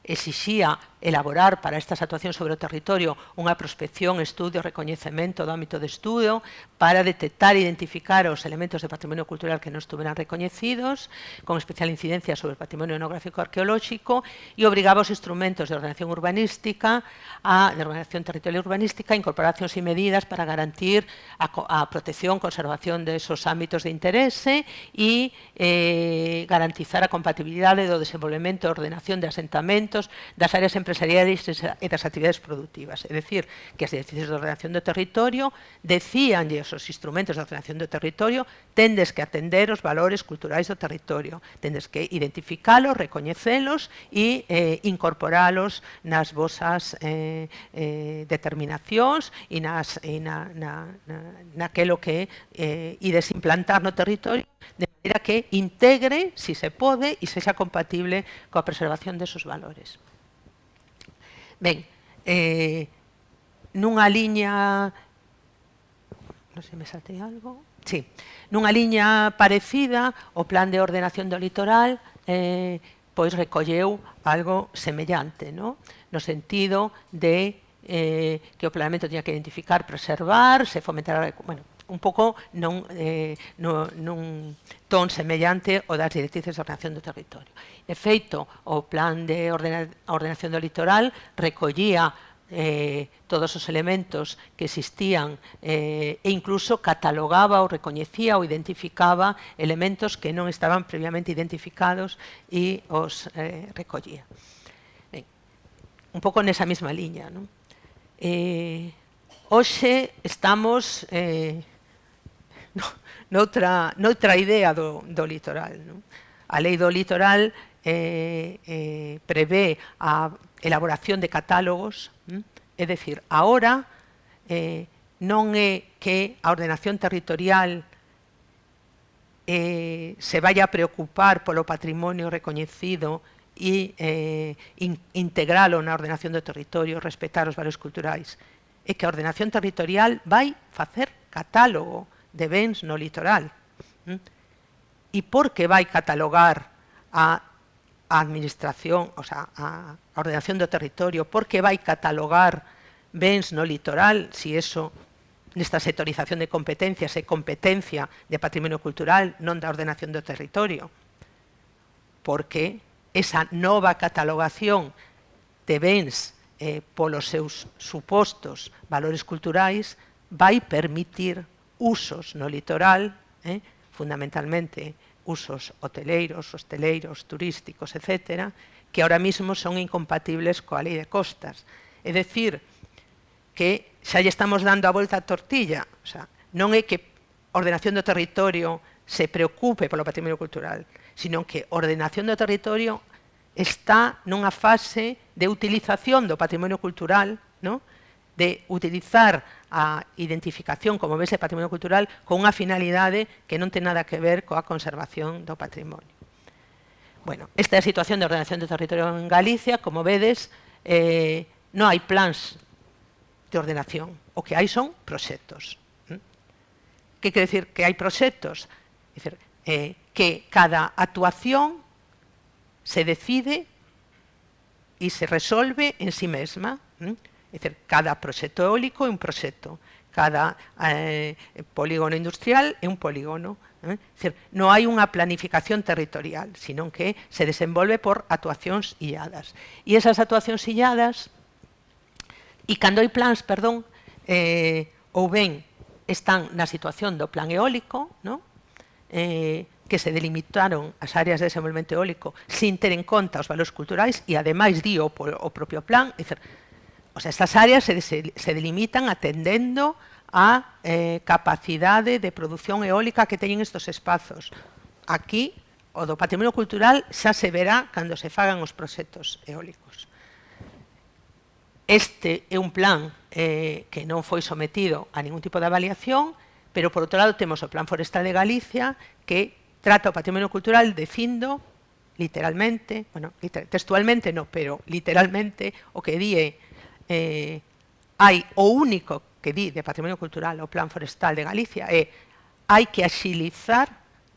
Exixía elaborar para estas actuacións sobre o territorio unha prospección, estudio, recoñecemento do ámbito de estudo para detectar e identificar os elementos de patrimonio cultural que non estuveran recoñecidos, con especial incidencia sobre o patrimonio etnográfico arqueolóxico, e obrigaba os instrumentos de ordenación urbanística, de ordenación territorial urbanística, a incorporar accións e medidas para garantir a protección, conservación desos ámbitos de interese e garantizar a compatibilidade do desenvolvemento e ordenación de asentamentos, das áreas empresariais e das actividades productivas. É dicir, que as directrices de ordenación do territorio decíanlle os instrumentos de ordenación do territorio tendes que atender os valores culturais do territorio, tendes que identificalos, recoñecelos e incorporalos nas vosas determinacións e naquelo que ides implantar no territorio, de maneira que integre, si se pode, e sexa compatible coa preservación desos valores. Ben, nunha liña... Non sei, me saltei algo? Sí, nunha liña parecida, o plan de ordenación do litoral pois recolleu algo semellante, no sentido de que o planeamento tiña que identificar, preservar, se fomentar, bueno, un pouco nun ton semellante o das directrices de ordenación do territorio. De feito, o plan de ordenación do litoral recollía todos os elementos que existían e incluso catalogaba ou recoñecía ou identificaba elementos que non estaban previamente identificados e os recollía. Ben, un pouco nesa mesma liña, non? Hoxe estamos noutra idea do litoral, non? A lei do litoral prevé a elaboración de catálogos, é dicir, agora non é que a ordenación territorial se vaya a preocupar polo patrimonio recoñecido e integralo na ordenación do territorio, respetar os valores culturais, é que a ordenación territorial vai facer catálogo de bens no litoral. E por que vai catalogar a administración, o sea, a ordenación do territorio, por que vai catalogar bens no litoral, si eso, nesta sectorización de competencias, é competencia de patrimonio cultural, non da ordenación do territorio? Porque esa nova catalogación de bens polos seus supostos valores culturais vai permitir usos no litoral, fundamentalmente usos hoteleiros, hosteleiros, turísticos, etc., que ahora mismo son incompatibles coa lei de costas. É dicir, que xa lle estamos dando a volta á tortilla. O sea, non é que a ordenación do territorio se preocupe polo patrimonio cultural, sino que a ordenación do territorio está nunha fase de utilización do patrimonio cultural, ¿no?, de utilizar a identificación como bens de patrimonio cultural con unha finalidade que non ten nada que ver coa conservación do patrimonio. Bueno, esta é a situación de ordenación do territorio en Galicia. Como vedes, non hai plans de ordenación. O que hai son proxectos. Que quere dicir que hai proxectos? É dicir, que cada actuación se decide e se resolve en sí mesma. É dicir, cada proxecto eólico é un proxecto, cada polígono industrial é un polígono. É dicir, non hai unha planificación territorial, sino que se desenvolve por actuacións illadas. E esas actuacións illadas, e cando hai plans, perdón, ou ben están na situación do plan eólico, ¿no?, que se delimitaron as áreas de desenvolvemento eólico sin ter en conta os valores culturais e, ademais, di o propio plan. É dicir, o sea, estas áreas se delimitan atendendo a capacidade de produción eólica que teñen estes espazos. Aquí, o do patrimonio cultural xa se verá cando se fagan os proxectos eólicos. Este é un plan que non foi sometido a ningún tipo de avaliación, pero, por outro lado, temos o Plan Forestal de Galicia, que trata o patrimonio cultural dicindo literalmente, bueno, textualmente no, pero literalmente, o que di hai o único que di de Patrimonio Cultural o Plan Forestal de Galicia é hai que axilizar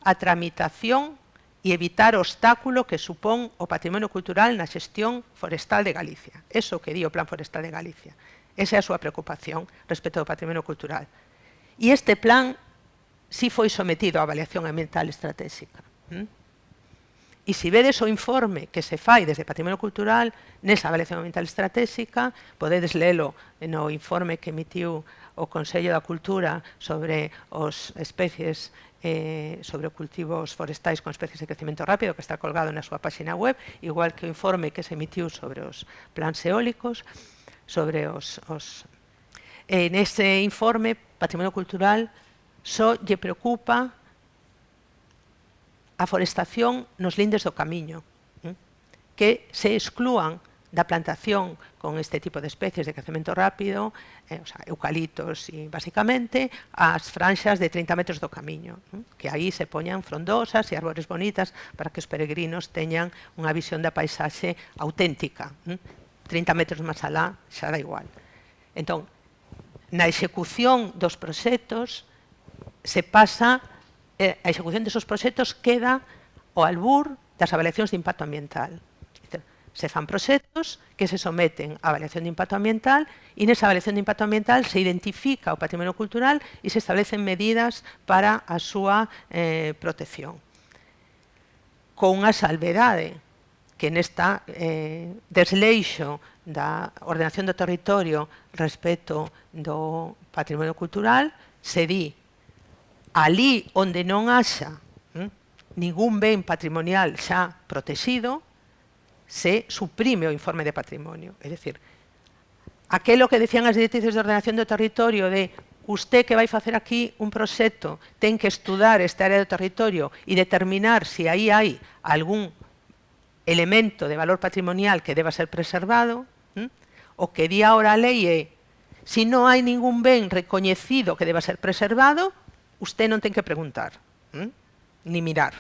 a tramitación e evitar o obstáculo que supón o patrimonio cultural na xestión forestal de Galicia. Eso que di o Plan Forestal de Galicia. Esa é a súa preocupación respecto ao patrimonio cultural. E este plan si foi sometido á avaliación ambiental estratégica. E se vedes o informe que se fai desde Patrimonio Cultural, nesa avaliación ambiental estratégica, podedes lelo no informe que emitiu o Consello da Cultura sobre as especies, sobre cultivos forestais con especies de crecemento rápido, que está colgado na súa página web, igual que o informe que se emitiu sobre os plans eólicos, sobre nese informe, Patrimonio Cultural só lle preocupa a forestación nos lindes do camiño, que se exclúan da plantación con este tipo de especies de crecemento rápido, o sea, eucaliptos e, basicamente, as franxas de 30 metros do camiño, que aí se poñan frondosas e árbores bonitas para que os peregrinos teñan unha visión da paisaxe auténtica. 30 metros máis alá xa dá igual. Entón, na execución dos proxectos se pasa, a execución desos proxectos queda ao albur das avaliacións de impacto ambiental. Se fan proxectos que se someten á avaliación de impacto ambiental e nesa avaliación de impacto ambiental se identifica o patrimonio cultural e se establecen medidas para a súa protección. Con unha salvedade que nesta desleixo da ordenación do territorio respecto do patrimonio cultural se di ali onde non haxa ningún ben patrimonial xa protegido, se suprime o informe de patrimonio. É dicir, aquelo que decían as directrices de ordenación do territorio de usted que vai facer aquí un proxecto ten que estudar esta área do territorio e determinar se aí hai algún elemento de valor patrimonial que deba ser preservado, o que di ahora a lei é se non hai ningún ben recoñecido que deba ser preservado, usted non ten que preguntar, ni mirar.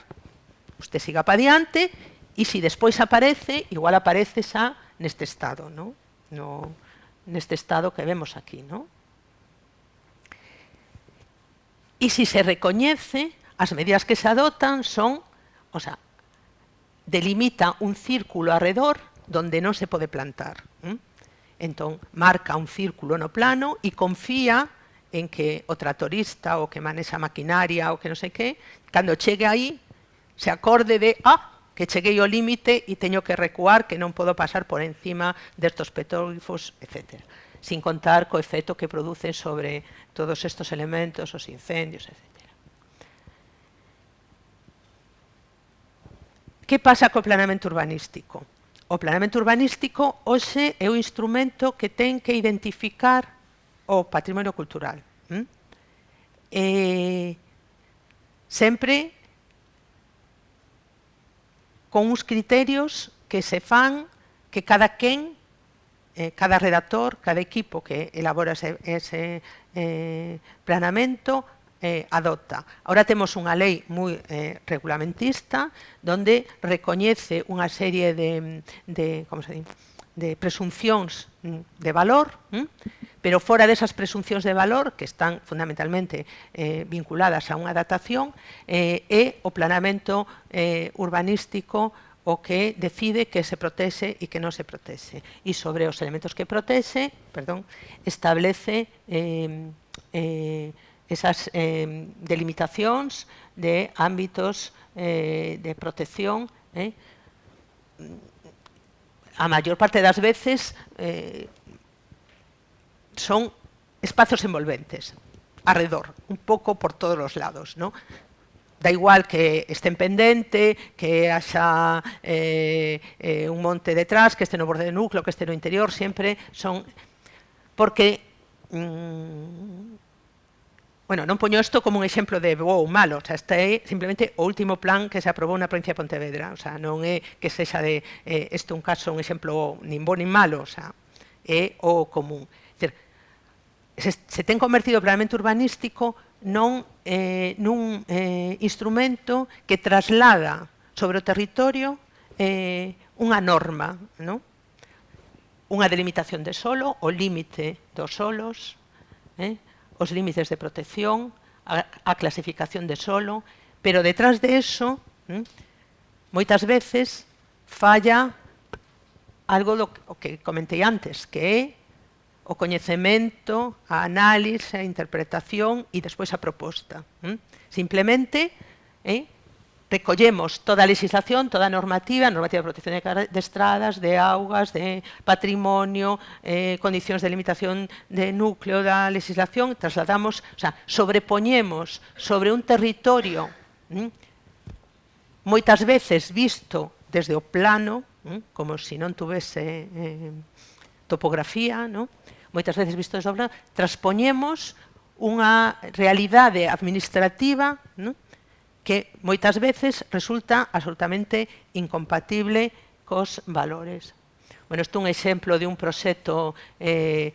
Usted siga para diante e se despois aparece, igual aparece xa neste estado, neste estado que vemos aquí. E se se recoñece, as medidas que se adoptan son, o sea, delimita un círculo arredor donde non se pode plantar. Entón, marca un círculo no plano e confía en que o tractorista, o que manexa maquinaria, o que non sei que, cando chegue aí, se acorde de, que cheguei ao límite e teño que recuar, que non podo pasar por encima destos petóglifos, etc. Sin contar co efecto que produce sobre todos estos elementos, os incendios, etc. Que pasa co planeamento urbanístico? O planeamento urbanístico hoxe é o instrumento que ten que identificar o patrimonio cultural. Sempre con uns criterios que se fan, que cada quen, cada redactor, cada equipo que elabora ese planeamento adopta. Ahora temos unha lei moi regulamentista donde recoñece unha serie de presuncións de valor, pero fora desas presuncións de valor, que están fundamentalmente vinculadas a unha datación, é o planeamento urbanístico o que decide que se protexe e que non se protexe. E sobre os elementos que protexe, establece esas delimitacións de ámbitos de protección. A maior parte das veces son espazos envolventes, arredor, un pouco por todos os lados, non? Da igual que estén pendente, que haxa un monte detrás, que este no borde do núcleo, que este no interior, sempre son... Porque... Bueno, non poño isto como un exemplo de bo ou malo, o sea, este é simplemente o último plan que se aprobou na provincia de Pontevedra, o sea, non é que sexa de este un caso, un exemplo nin bo nin malo, o sea, é o común. Se ten convertido o planeamento urbanístico nun instrumento que traslada sobre o territorio unha norma, non? Unha delimitación de solo, o límite dos solos, os límites de protección, a clasificación de solo, pero detrás de eso, moitas veces falla algo do que comentei antes, que é o coñecemento, a análise, a interpretación e despois a proposta. Simplemente recollemos toda a legislación, toda a normativa de protección de estradas, de augas, de patrimonio, condicións de limitación de núcleo da legislación, trasladamos, o sea, sobrepoñemos sobre un territorio moitas veces visto desde o plano, como se non tuvese topografía, moitas veces visto desde o plano, transpoñemos unha realidade administrativa que moitas veces resulta absolutamente incompatible cos valores. Bueno, isto é un exemplo de un proxecto de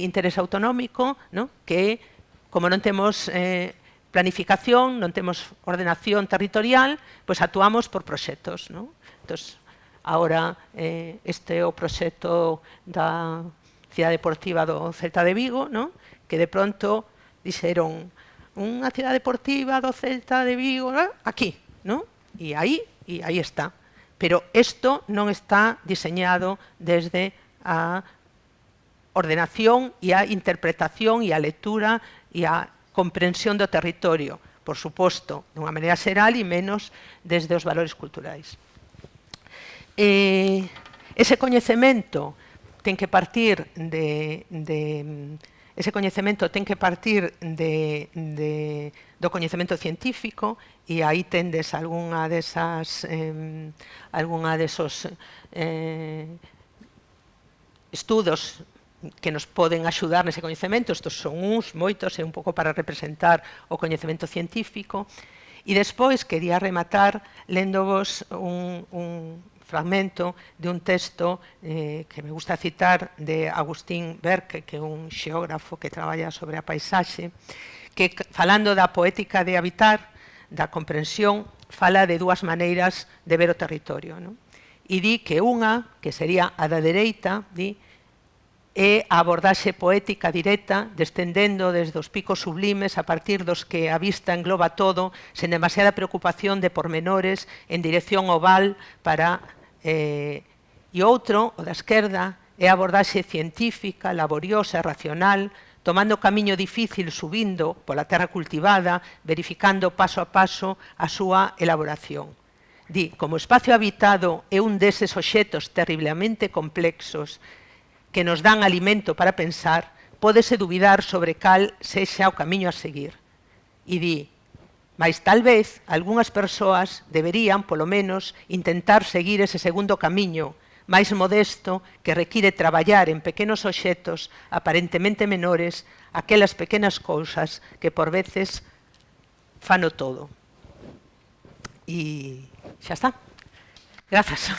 interés autonómico, que, como non temos planificación, non temos ordenación territorial, pois actuamos por proxectos. Entón, agora, este é o proxecto da cidade deportiva do Celta de Vigo, que de pronto dixeron unha cidade deportiva do Celta de Vigo, aquí, e aí está. Pero isto non está diseñado desde a ordenación e a interpretación e a lectura e a comprensión do territorio, por suposto, dunha maneira xeral e menos desde os valores culturais. Ese coñecemento ten que partir do coñecemento científico, e aí tendes algunha desos estudos que nos poden axudar nese coñecemento. Estos son uns, moitos, é un pouco para representar o coñecemento científico. E despois quería rematar léndovos un fragmento de un texto que me gusta citar de Agustín Berke, que é un xeógrafo que traballa sobre a paisaxe, que, falando da poética de habitar, da comprensión, fala de dúas maneiras de ver o territorio. E di que unha, que sería a da dereita, é a abordaxe poética directa, descendendo desde os picos sublimes a partir dos que a vista engloba todo, sen demasiada preocupación de pormenores, en dirección oval para... E outro, o da esquerda, é a abordaxe científica, laboriosa, racional, tomando o camiño difícil subindo pola terra cultivada, verificando paso a paso a súa elaboración. Di, como espacio habitado é un deses obxetos terriblemente complexos que nos dan alimento para pensar, pódese dubidar sobre cal sexa o camiño a seguir. E di, mas tal vez algunhas persoas deberían, polo menos, intentar seguir ese segundo camiño, máis modesto, que require traballar en pequenos obxetos aparentemente menores, aquelas pequenas cousas que por veces fano todo. E xa está. Grazas.